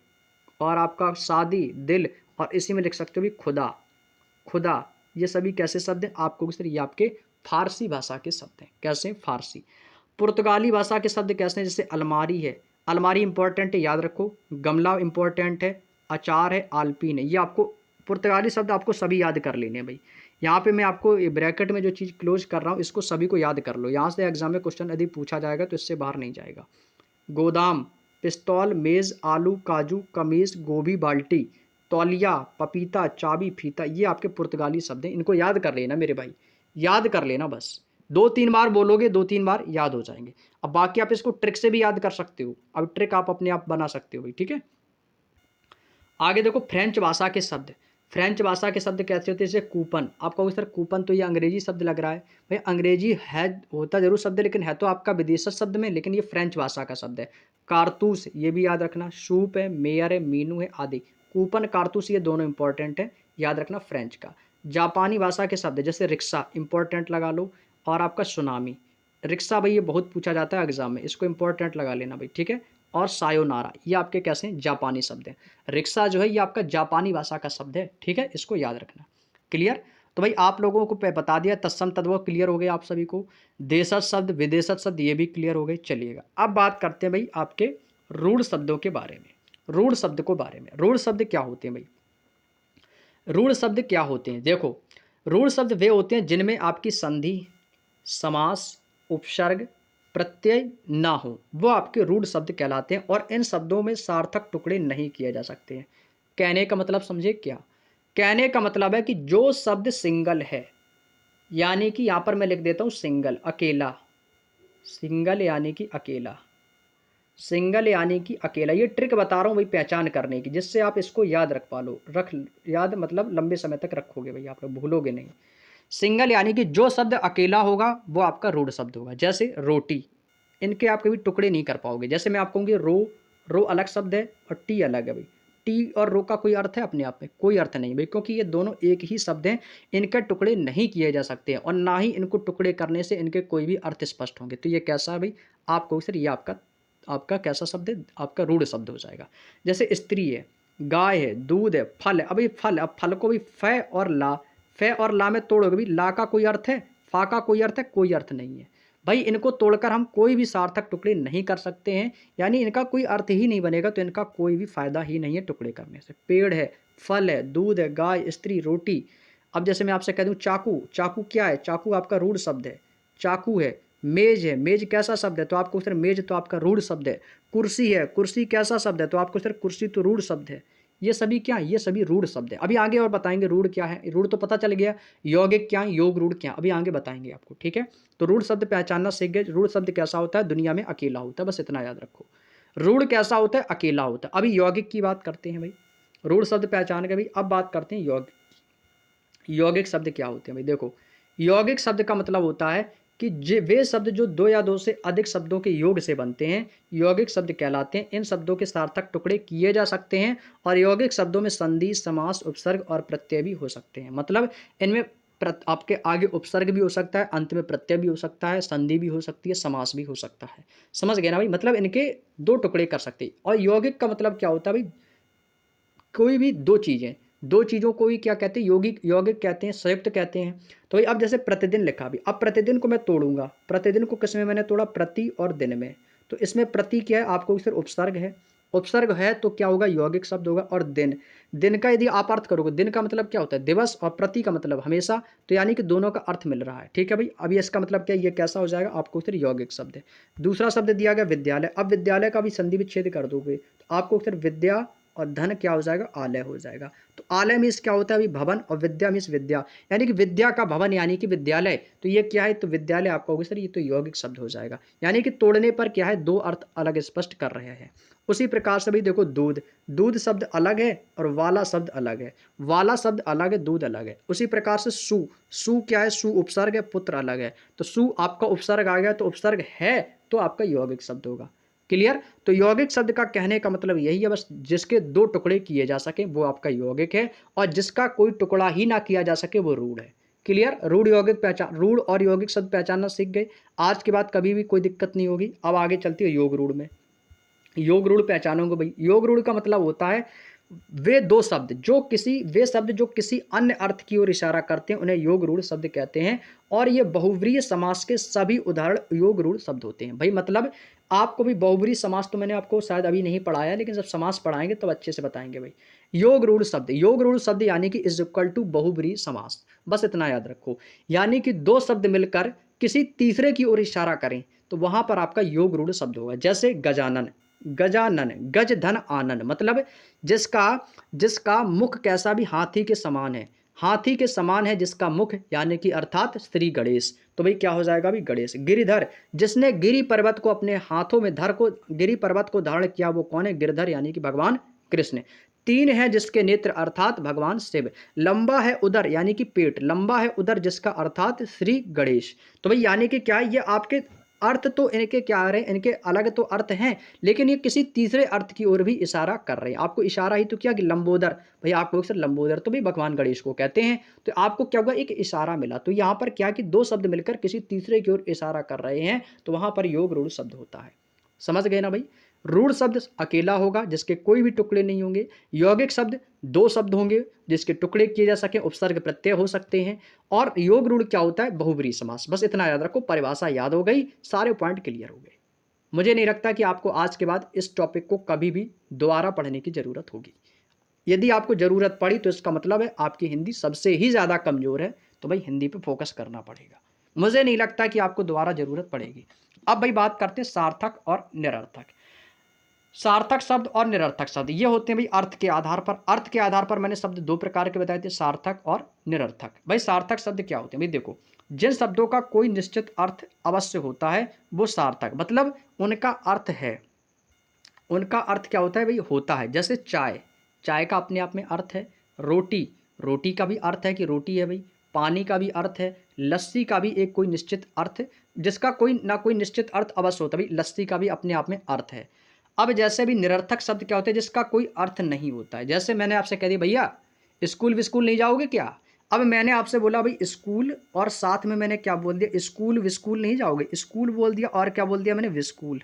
S1: और आपका शादी, दिल, और इसी में लिख सकते हो भी खुदा, खुदा। ये सभी कैसे शब्द हैं आपको सर, ये आपके फारसी भाषा के शब्द हैं। कैसे, फारसी। पुर्तगाली भाषा के शब्द कैसे हैं, जैसे अलमारी है, अलमारी इंपॉर्टेंट है याद रखो। गमला इंपॉर्टेंट है, अचार है, आलपीन है, ये आपको पुर्तगाली शब्द आपको सभी याद कर लेने हैं भाई। यहाँ पे मैं आपको ब्रैकेट में जो चीज़ क्लोज कर रहा हूँ इसको सभी को याद कर लो, यहाँ से एग्जाम में क्वेश्चन यदि पूछा जाएगा तो इससे बाहर नहीं जाएगा। गोदाम, पिस्तौल, मेज़, आलू, काजू, कमीज, गोभी, बाल्टी, तौलिया, पपीता, चाबी, फीता, ये आपके पुर्तगाली शब्द हैं, इनको याद कर लेना मेरे भाई, याद कर लेना बस। 2-3 बार बोलोगे, 2-3 बार याद हो जाएंगे। अब बाकी आप इसको ट्रिक से भी याद कर सकते हो, अब ट्रिक आप अपने आप बना सकते हो भाई, ठीक है। आगे देखो फ्रेंच भाषा के शब्द। फ्रेंच भाषा के शब्द कैसे होते हैं, जैसे कूपन। आप कहोगे सर कूपन तो ये अंग्रेजी शब्द लग रहा है, भाई अंग्रेजी है, होता जरूर शब्द है, लेकिन है तो आपका विदेशी शब्द में, लेकिन ये फ्रेंच भाषा का शब्द है। कारतूस ये भी याद रखना, सूप है, मेयर है, मीनू है आदि। कूपन, कारतूस ये दोनों इंपॉर्टेंट है, याद रखना फ्रेंच का। जापानी भाषा के शब्द जैसे रिक्शा इंपॉर्टेंट लगा लो, और आपका सुनामी। रिक्शा भाई ये बहुत पूछा जाता है एग्जाम में, इसको इंपॉर्टेंट लगा लेना भाई, ठीक है। और सायोनारा ये आपके कैसे हैं, जापानी शब्द हैं। रिक्शा जो है ये आपका जापानी भाषा का शब्द है, ठीक है, इसको याद रखना। क्लियर। तो भाई आप लोगों को बता दिया, तत्सम तद्भव क्लियर हो गए आप सभी को, देशज शब्द, विदेशज शब्द ये भी क्लियर हो गए। चलिएगा अब बात करते हैं भाई आपके रूढ़ शब्दों के बारे में। रूढ़ शब्द को बारे में, रूढ़ शब्द क्या होते हैं भाई, रूढ़ शब्द क्या होते हैं, देखो रूढ़ शब्द वे होते हैं जिनमें आपकी संधि, समास, उपसर्ग, प्रत्यय ना हो, वो आपके रूढ़ शब्द कहलाते हैं, और इन शब्दों में सार्थक टुकड़े नहीं किए जा सकते हैं। कहने का मतलब समझे क्या, कहने का मतलब है कि जो शब्द सिंगल है, यानी कि यहां पर मैं लिख देता हूं सिंगल, अकेला, सिंगल यानी कि अकेला, सिंगल यानी कि अकेला। ये ट्रिक बता रहा हूँ भाई पहचान करने की, जिससे आप इसको याद रख पा लो, रख याद मतलब लंबे समय तक रखोगे भाई, आप लोग भूलोगे नहीं। सिंगल यानी कि जो शब्द अकेला होगा वो आपका रूढ़ शब्द होगा, जैसे रोटी, इनके आप कभी टुकड़े नहीं कर पाओगे। जैसे मैं आपको कहूँगी रो, रो अलग शब्द है और टी अलग है भाई, टी और रो का कोई अर्थ है अपने आप में, कोई अर्थ नहीं भाई, क्योंकि ये दोनों एक ही शब्द हैं, इनके टुकड़े नहीं किए जा सकते हैं, और ना ही इनको टुकड़े करने से इनके कोई भी अर्थ स्पष्ट होंगे। तो ये कैसा है भाई, आपको सर ये आपका आपका कैसा शब्द है, आपका रूढ़ शब्द हो जाएगा। जैसे स्त्री है, गाय है, दूध है, फल है। अभी फल, अब फल को भी फ और ला, फ और ला में तोड़ोगे भी, ला का कोई अर्थ है, फा का कोई अर्थ है, कोई अर्थ नहीं है भाई। इनको तोड़कर हम कोई भी सार्थक टुकड़े नहीं कर सकते हैं, यानी इनका कोई अर्थ ही नहीं बनेगा, तो इनका कोई भी फायदा ही नहीं है टुकड़े करने से। पेड़ है, फल है, दूध है, गाय, स्त्री, रोटी। अब जैसे मैं आपसे कह दूं चाकू, चाकू क्या है, चाकू आपका रूढ़ शब्द है, चाकू है। मेज है, मेज कैसा शब्द है, तो आपको सर मेज तो आपका रूढ़ शब्द है। कुर्सी है, कुर्सी कैसा शब्द है, तो आपको सर कुर्सी तो रूढ़ शब्द है। ये सभी क्या, ये सभी रूढ़ शब्द है। अभी आगे और बताएंगे रूढ़ क्या है, रूढ़ तो पता चल गया, यौगिक क्या है, योग रूढ़ क्या, अभी आगे बताएंगे आपको, ठीक है। तो रूढ़ शब्द पहचानना सीख गए, रूढ़ शब्द कैसा होता है, दुनिया में अकेला होता है, बस इतना याद रखो। रूढ़ कैसा होता है? अकेला होता है। अभी यौगिक की बात करते हैं भाई, रूढ़ शब्द पहचान के भाई। अब बात करते हैं यौगिक। यौगिक शब्द क्या होते हैं भाई? देखो, यौगिक शब्द का मतलब होता है कि वे शब्द जो दो या दो से अधिक शब्दों के योग से बनते हैं, यौगिक शब्द कहलाते हैं। इन शब्दों के सार्थक टुकड़े किए जा सकते हैं और यौगिक शब्दों में संधि, समास, उपसर्ग और प्रत्यय भी हो सकते हैं। मतलब इनमें आपके आगे उपसर्ग भी हो सकता है, अंत में प्रत्यय भी हो सकता है, संधि भी हो सकती है, समास भी हो सकता है। समझ गए ना भाई? मतलब इनके दो टुकड़े कर सकते हैं। और यौगिक का मतलब क्या होता है भाई? कोई भी दो चीज़ें, दो चीज़ों को ही क्या कहते हैं? यौगिक, यौगिक कहते हैं, संयुक्त कहते हैं। तो भाई अब जैसे प्रतिदिन लिखा अभी, अब प्रतिदिन को मैं तोड़ूंगा। प्रतिदिन को किस में मैंने तोड़ा? प्रति और दिन में। तो इसमें प्रति क्या है? आपको सिर्फ उपसर्ग है। उपसर्ग है तो क्या होगा? यौगिक शब्द होगा। और दिन, दिन का यदि आप अर्थ करोगे, दिन का मतलब क्या होता है? दिवस, और प्रति का मतलब हमेशा। तो यानी कि दोनों का अर्थ मिल रहा है। ठीक है भाई? अब ये इसका मतलब क्या है? ये कैसा हो जाएगा? आपको सिर्फ यौगिक शब्द है। दूसरा शब्द दिया गया विद्यालय। अब विद्यालय का भी संधि विच्छेद कर दोगे तो आपको सिर्फ विद्या और धन क्या हो जाएगा? आलय हो जाएगा। तो आलय मीन्स क्या होता है अभी? भवन, और विद्या मीन्स विद्या, यानी कि विद्या का भवन यानी कि विद्यालय। तो ये क्या है? तो विद्यालय आपका होगा सर, ये तो यौगिक शब्द हो जाएगा। यानी कि तोड़ने पर क्या है? दो अर्थ अलग स्पष्ट कर रहे हैं। उसी प्रकार से भाई देखो, दूध, दूध शब्द अलग है और वाला शब्द अलग है। वाला शब्द अलग है, दूध अलग है। उसी प्रकार से सु, सु क्या है? सु उपसर्ग है, पुत्र अलग है। तो सु आपका उपसर्ग आ गया, तो उपसर्ग है तो आपका यौगिक शब्द होगा। क्लियर? तो यौगिक शब्द का कहने का मतलब यही है बस, जिसके दो टुकड़े किए जा सके वो आपका यौगिक है, और जिसका कोई टुकड़ा ही ना किया जा सके वो रूढ़ है। क्लियर? रूढ़ यौगिक पहचान, रूढ़ और यौगिक शब्द पहचानना सीख गए। आज के बाद कभी भी कोई दिक्कत नहीं होगी। अब आगे चलती है योग रूढ़ में। योग रूढ़ पहचानोगे भाई। योग रूढ़ का मतलब होता है वे शब्द जो किसी अन्य अर्थ की ओर इशारा करते हैं उन्हें योग रूढ़ शब्द कहते हैं। और ये बहुव्रीहि समास के सभी उदाहरण योग रूढ़ शब्द होते हैं भाई। मतलब आपको भी बहुव्रीहि समास तो मैंने आपको शायद अभी नहीं पढ़ाया, लेकिन जब समास पढ़ाएंगे तब अच्छे से बताएंगे भाई। योग रूढ़ शब्द, योग रूढ़ शब्द यानी कि इज इक्वल टू बहुव्रीहि समास। बस इतना याद रखो। यानी कि दो शब्द मिलकर किसी तीसरे की ओर इशारा करें तो वहां पर आपका योग रूढ़ शब्द होगा। जैसे गजानन, गजानन, गज धन आनन, मतलब जिसका जिसका मुख कैसा भी हाथी के समान है, हाथी के समान है जिसका मुख, यानी कि अर्थात श्री गणेश। तो भाई क्या हो जाएगा भाई? गणेश। गिरिधर, जिसने गिरि पर्वत को अपने हाथों में गिरि पर्वत को धारण किया वो कौन है? गिरधर, यानी कि भगवान कृष्ण। तीन है जिसके नेत्र, अर्थात भगवान शिव। लंबा है उदर, यानी कि पेट, लंबा है उदर जिसका, अर्थात श्री गणेश। तो भाई यानी कि क्या, ये आपके अर्थ तो इनके क्या आ रहे हैं? इनके अलग तो अर्थ हैं, लेकिन ये किसी तीसरे अर्थ की ओर भी इशारा कर रहे हैं। आपको इशारा ही तो किया कि लंबोदर, भाई आपको सर लंबोदर तो भी भगवान गणेश को कहते हैं। तो आपको क्या होगा? एक इशारा मिला। तो यहाँ पर क्या कि दो शब्द मिलकर किसी तीसरे की ओर इशारा कर रहे हैं, तो वहां पर योग रूढ़ शब्द होता है। समझ गए ना भाई? रूढ़ शब्द अकेला होगा जिसके कोई भी टुकड़े नहीं होंगे। यौगिक शब्द दो शब्द होंगे जिसके टुकड़े किए जा सके, उपसर्ग प्रत्यय हो सकते हैं। और योग रूढ़ क्या होता है? बहुब्रीहि समास। बस इतना याद रखो, परिभाषा याद हो गई, सारे पॉइंट क्लियर हो गए। मुझे नहीं लगता कि आपको आज के बाद इस टॉपिक को कभी भी दोबारा पढ़ने की जरूरत होगी। यदि आपको जरूरत पड़ी तो इसका मतलब है आपकी हिंदी सबसे ही ज्यादा कमजोर है। तो भाई हिंदी पे फोकस करना पड़ेगा। मुझे नहीं लगता कि आपको दोबारा जरूरत पड़ेगी। अब भाई बात करते हैं सार्थक और निरर्थक। सार्थक शब्द और निरर्थक शब्द ये होते हैं भाई अर्थ के आधार पर। अर्थ के आधार पर मैंने शब्द दो प्रकार के बताए थे, सार्थक और निरर्थक। भाई सार्थक शब्द क्या होते हैं भाई? देखो, जिन शब्दों का कोई निश्चित अर्थ अवश्य होता है वो सार्थक, मतलब उनका अर्थ है। उनका अर्थ क्या होता है भाई? होता है। जैसे चाय, चाय का अपने आप में अर्थ है। रोटी, रोटी का भी अर्थ है कि रोटी है भाई। पानी का भी अर्थ है। लस्सी का भी एक कोई निश्चित अर्थ, जिसका कोई ना कोई निश्चित अर्थ अवश्य होता है भाई। लस्सी का भी अपने आप में अर्थ है। अब जैसे भी निरर्थक शब्द क्या होते हैं? जिसका कोई अर्थ नहीं होता है। जैसे मैंने आपसे कह दिया भैया स्कूल विस्कूल नहीं जाओगे क्या? अब मैंने आपसे बोला भाई स्कूल, और साथ में मैंने क्या बोल दिया? स्कूल विस्कूल नहीं जाओगे, स्कूल बोल दिया, और क्या बोल दिया मैंने? विस्कूल।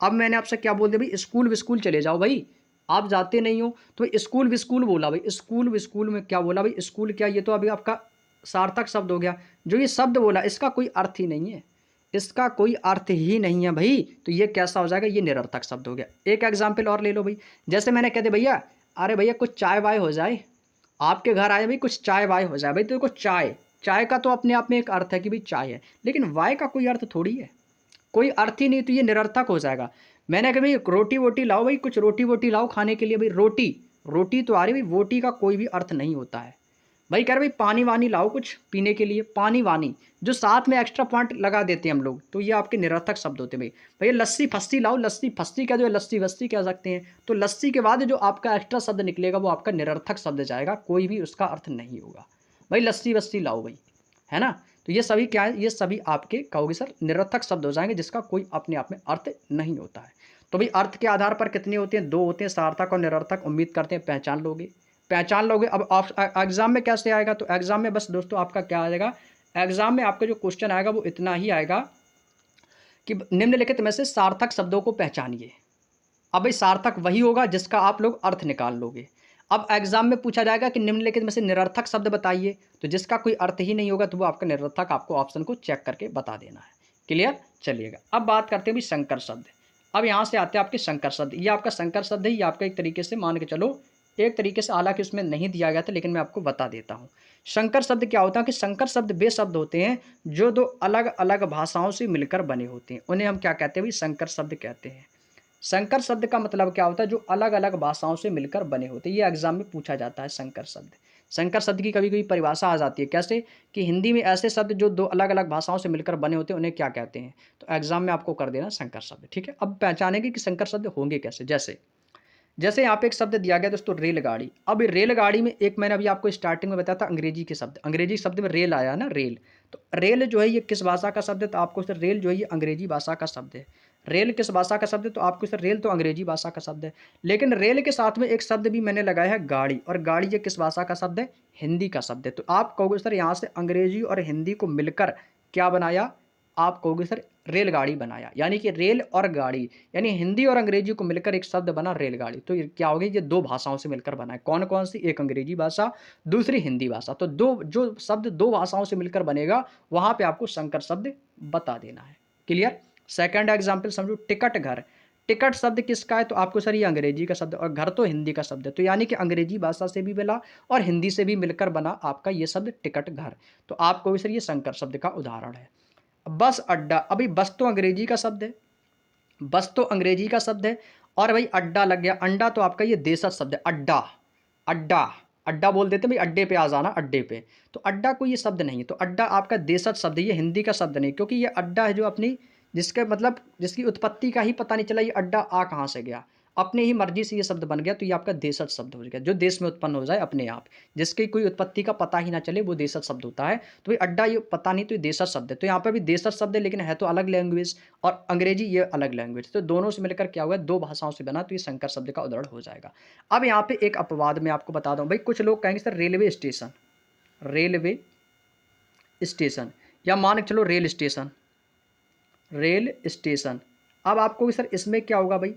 S1: अब मैंने आपसे क्या बोल दिया भाई? स्कूल विस्कूल चले जाओ भाई, आप जाते नहीं हो। तो स्कूल विस्कूल बोला भाई। स्कूल विस्कूल में क्या बोला भाई? स्कूल क्या, ये तो अभी आपका सार्थक शब्द हो गया। जो ये शब्द बोला इसका कोई अर्थ ही नहीं है, इसका कोई अर्थ ही नहीं है भाई। तो ये कैसा हो जाएगा? ये निरर्थक शब्द हो गया। एक एग्जाम्पल और ले लो भाई। जैसे मैंने कह दिया भैया अरे भैया कुछ चाय वाय हो जाए, आपके घर आए भाई कुछ चाय वाय हो जाए भाई। तो देखो चाय, चाय का तो अपने आप में एक अर्थ है कि भाई चाय है, लेकिन वाय का कोई अर्थ थोड़ी है, कोई अर्थ ही नहीं। तो ये निरर्थक हो जाएगा। मैंने कहा भाई रोटी वोटी लाओ भाई, कुछ रोटी वोटी लाओ खाने के लिए भाई। रोटी, रोटी तो आ रही भाई, वोटी का कोई भी अर्थ नहीं होता है। भाई कह रहे भाई पानी वानी लाओ कुछ पीने के लिए, पानी वानी, जो साथ में एक्स्ट्रा पॉइंट लगा देते हैं हम लोग, तो ये आपके निरर्थक शब्द होते हैं भाई। भैया लस्सी फस्सी लाओ, लस्सी फस्सी कह दो, लस्सी वस्सी कह सकते हैं। तो लस्सी के बाद जो आपका एक्स्ट्रा शब्द निकलेगा वो आपका निरर्थक शब्द जाएगा, कोई भी उसका अर्थ नहीं होगा। भाई लस्सी वस्सी लाओ भाई, है ना। तो ये सभी क्या है, ये सभी आपके कहोगे सर निरर्थक शब्द हो जाएंगे, जिसका कोई अपने आप में अर्थ नहीं होता है। तो भाई अर्थ के आधार पर कितने होते हैं, 2 होते हैं, सार्थक और निरर्थक। उम्मीद करते हैं पहचान लोगे, पहचान लोगे। अब एग्जाम में कैसे आएगा, तो एग्जाम में बस दोस्तों आपका क्या आएगा, एग्जाम में आपका जो क्वेश्चन आएगा वो इतना ही आएगा कि निम्नलिखित में से सार्थक शब्दों को पहचानिए। अब भाई सार्थक वही होगा जिसका आप लोग अर्थ निकाल लोगे। अब एग्जाम में पूछा जाएगा कि निम्नलिखित में से निरर्थक शब्द बताइए, तो जिसका कोई अर्थ ही नहीं होगा तो वो आपका निरर्थक, आपको ऑप्शन को चेक करके बता देना है। क्लियर, चलिएगा अब बात करते हैं भाई संकर शब्द। अब यहाँ से आते हैं आपके संकर शब्द। ये आपका संकर शब्द है, ये आपका एक तरीके से मान के चलो, एक तरीके से, हालांकि उसमें नहीं दिया गया था लेकिन मैं आपको बता देता हूँ। संकर शब्द क्या होता है कि संकर शब्द वे शब्द होते हैं जो 2 अलग अलग भाषाओं से मिलकर बने होते हैं, उन्हें हम क्या कहते हैं भाई, संकर शब्द कहते हैं। संकर शब्द का मतलब क्या होता है, जो अलग अलग भाषाओं से मिलकर बने होते हैं। ये एग्जाम में पूछा जाता है संकर शब्द। संकर शब्द की कभी कभी परिभाषा आ जाती है, कैसे कि हिंदी में ऐसे शब्द जो 2 अलग अलग भाषाओं से मिलकर बने होते हैं उन्हें क्या कहते हैं। तो एग्जाम में आपको कर देना संकर शब्द, ठीक है। अब पहचानेंगे कि संकर शब्द होंगे कैसे। जैसे जैसे यहाँ पे एक शब्द दिया गया दोस्तों, रेलगाड़ी। अब रेलगाड़ी में एक मैंने अभी आपको स्टार्टिंग में बताया था अंग्रेजी के शब्द, अंग्रेजी शब्द में रेल आया ना, रेल। तो रेल जो है ये किस भाषा का शब्द है, तो आपको सर रेल जो है ये अंग्रेजी भाषा का शब्द है। रेल किस भाषा का शब्द है, तो आपको सर रेल तो अंग्रेजी भाषा का शब्द है। लेकिन रेल के साथ में एक शब्द भी मैंने लगाया है गाड़ी, और गाड़ी ये किस भाषा का शब्द है, हिंदी का शब्द है। तो आप कहोगे सर यहाँ से अंग्रेजी और हिंदी को मिलकर क्या बनाया, आप कहोगे सर रेलगाड़ी बनाया। यानी कि रेल और गाड़ी, यानी हिंदी और अंग्रेजी को मिलकर एक शब्द बना रेलगाड़ी। तो ये क्या होगी, ये 2 भाषाओं से मिलकर बना है। कौन कौन सी, एक अंग्रेजी भाषा, दूसरी हिंदी भाषा। तो जो शब्द 2 भाषाओं से मिलकर बनेगा वहां पे आपको संकर शब्द बता देना है। क्लियर। सेकंड एग्जाम्पल समझो, टिकट घर। टिकट शब्द किसका है, तो आपको सर ये अंग्रेजी का शब्द, और घर तो हिंदी का शब्द है। तो यानी कि अंग्रेजी भाषा से भी मिला और हिंदी से भी मिलकर बना आपका ये शब्द टिकट घर। तो आपको भी सर ये संकर शब्द का उदाहरण है। बस अड्डा, अभी बस तो अंग्रेजी का शब्द है, बस तो अंग्रेजी का शब्द है, और भाई अड्डा लग गया, अंडा तो आपका ये देशज शब्द है, अड्डा, अड्डा, अड्डा बोल देते हैं भाई, अड्डे पे आ जाना, अड्डे पे। तो अड्डा कोई ये शब्द नहीं है, तो अड्डा आपका देशज शब्द है, ये हिंदी का शब्द नहीं, क्योंकि ये अड्डा है जो अपनी, जिसके मतलब जिसकी उत्पत्ति का ही पता नहीं चला ये अड्डा आ कहाँ से गया, अपने ही मर्जी से ये शब्द बन गया। तो ये आपका देशज शब्द हो गया, जो देश में उत्पन्न हो जाए अपने आप, जिसकी कोई उत्पत्ति का पता ही ना चले, वो देशज शब्द होता है। तो भाई अड्डा ये पता नहीं, तो ये देशज शब्द है। तो यहाँ पे भी देशज शब्द है लेकिन है तो अलग लैंग्वेज, और अंग्रेजी ये अलग लैंग्वेज, तो दोनों से मिलकर क्या हुआ, 2 भाषाओं से बना, तो ये संकर शब्द का उदाहरण हो जाएगा। अब यहाँ पे एक अपवाद मैं आपको बता दूं भाई, कुछ लोग कहेंगे sir railway station, railway station, या मान के चलो रेल स्टेशन, रेल स्टेशन। अब आपको सर इसमें क्या होगा भाई,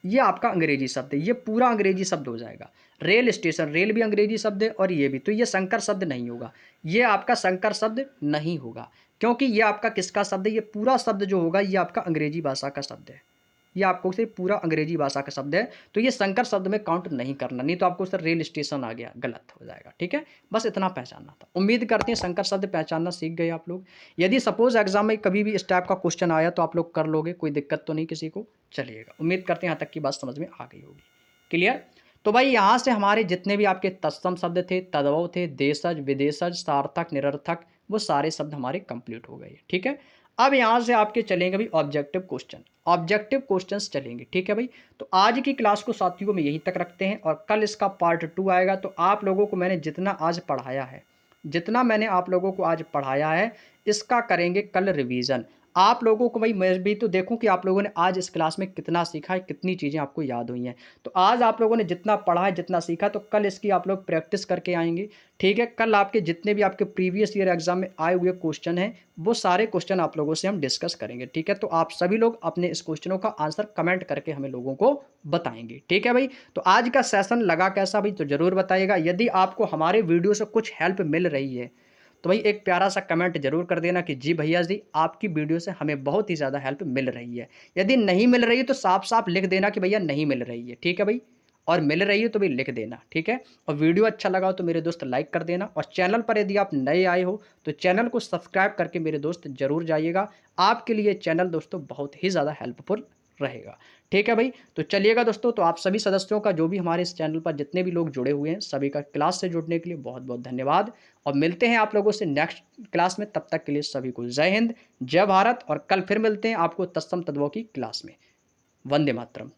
S1: ये आपका अंग्रेजी शब्द है, ये पूरा अंग्रेजी शब्द हो जाएगा। रेल स्टेशन, रेल भी अंग्रेजी शब्द है और ये भी, तो ये संकर शब्द नहीं होगा, ये आपका संकर शब्द नहीं होगा, क्योंकि ये आपका किसका शब्द है, ये पूरा शब्द जो होगा ये आपका अंग्रेजी भाषा का शब्द है, ये आपको सिर्फ पूरा अंग्रेजी भाषा का शब्द है। तो ये संकर शब्द में काउंट नहीं करना, नहीं तो आपको सर रेल स्टेशन आ गया, गलत हो जाएगा, ठीक है। बस इतना पहचानना था। उम्मीद करते हैं संकर शब्द पहचानना सीख गए आप लोग। यदि सपोज एग्जाम में कभी भी इस टाइप का क्वेश्चन आया तो आप लोग कर लोगे, कोई दिक्कत तो नहीं किसी को। चलिएगा, उम्मीद करते हैं यहाँ तक की बात समझ में आ गई होगी। क्लियर। तो भाई यहाँ से हमारे जितने भी आपके तत्सम शब्द थे, तद्भव थे, देशज, विदेशज, सार्थक, निरर्थक, वो सारे शब्द हमारे कंप्लीट हो गए, ठीक है। अब यहाँ से आपके चलेंगे भाई ऑब्जेक्टिव क्वेश्चन, ऑब्जेक्टिव क्वेश्चंस चलेंगे, ठीक है भाई। तो आज की क्लास को साथियों में यहीं तक रखते हैं, और कल इसका पार्ट 2 आएगा। तो आप लोगों को मैंने जितना आज पढ़ाया है, जितना मैंने आप लोगों को आज पढ़ाया है, इसका करेंगे कल रिवीजन। आप लोगों को भाई मैं भी तो देखूं कि आप लोगों ने आज इस क्लास में कितना सीखा है, कितनी चीज़ें आपको याद हुई हैं। तो आज आप लोगों ने जितना पढ़ा है, जितना सीखा, तो कल इसकी आप लोग प्रैक्टिस करके आएंगे, ठीक है। कल आपके जितने भी आपके प्रीवियस ईयर एग्जाम में आए हुए क्वेश्चन हैं, वो सारे क्वेश्चन आप लोगों से हम डिस्कस करेंगे, ठीक है। तो आप सभी लोग अपने इस क्वेश्चनों का आंसर कमेंट करके हमें लोगों को बताएंगे, ठीक है भाई। तो आज का सेशन लगा कैसा भाई, तो ज़रूर बताइएगा। यदि आपको हमारे वीडियो से कुछ हेल्प मिल रही है तो भाई एक प्यारा सा कमेंट जरूर कर देना कि जी भैया जी, आपकी वीडियो से हमें बहुत ही ज़्यादा हेल्प मिल रही है। यदि नहीं मिल रही है तो साफ साफ लिख देना कि भैया नहीं मिल रही है, ठीक है भाई। और मिल रही है तो भी लिख देना, ठीक है। और वीडियो अच्छा लगा हो तो मेरे दोस्त लाइक कर देना, और चैनल पर यदि आप नए आए हो तो चैनल को सब्सक्राइब करके मेरे दोस्त जरूर जाइएगा। आपके लिए चैनल दोस्तों बहुत ही ज़्यादा हेल्पफुल रहेगा। ठीक है भाई, तो चलिएगा दोस्तों, तो आप सभी सदस्यों का, जो भी हमारे इस चैनल पर जितने भी लोग जुड़े हुए हैं, सभी का क्लास से जुड़ने के लिए बहुत बहुत धन्यवाद और मिलते हैं आप लोगों से नेक्स्ट क्लास में। तब तक के लिए सभी को जय हिंद, जय भारत और कल फिर मिलते हैं आपको तत्सम तद्भव की क्लास में। वंदे मातरम।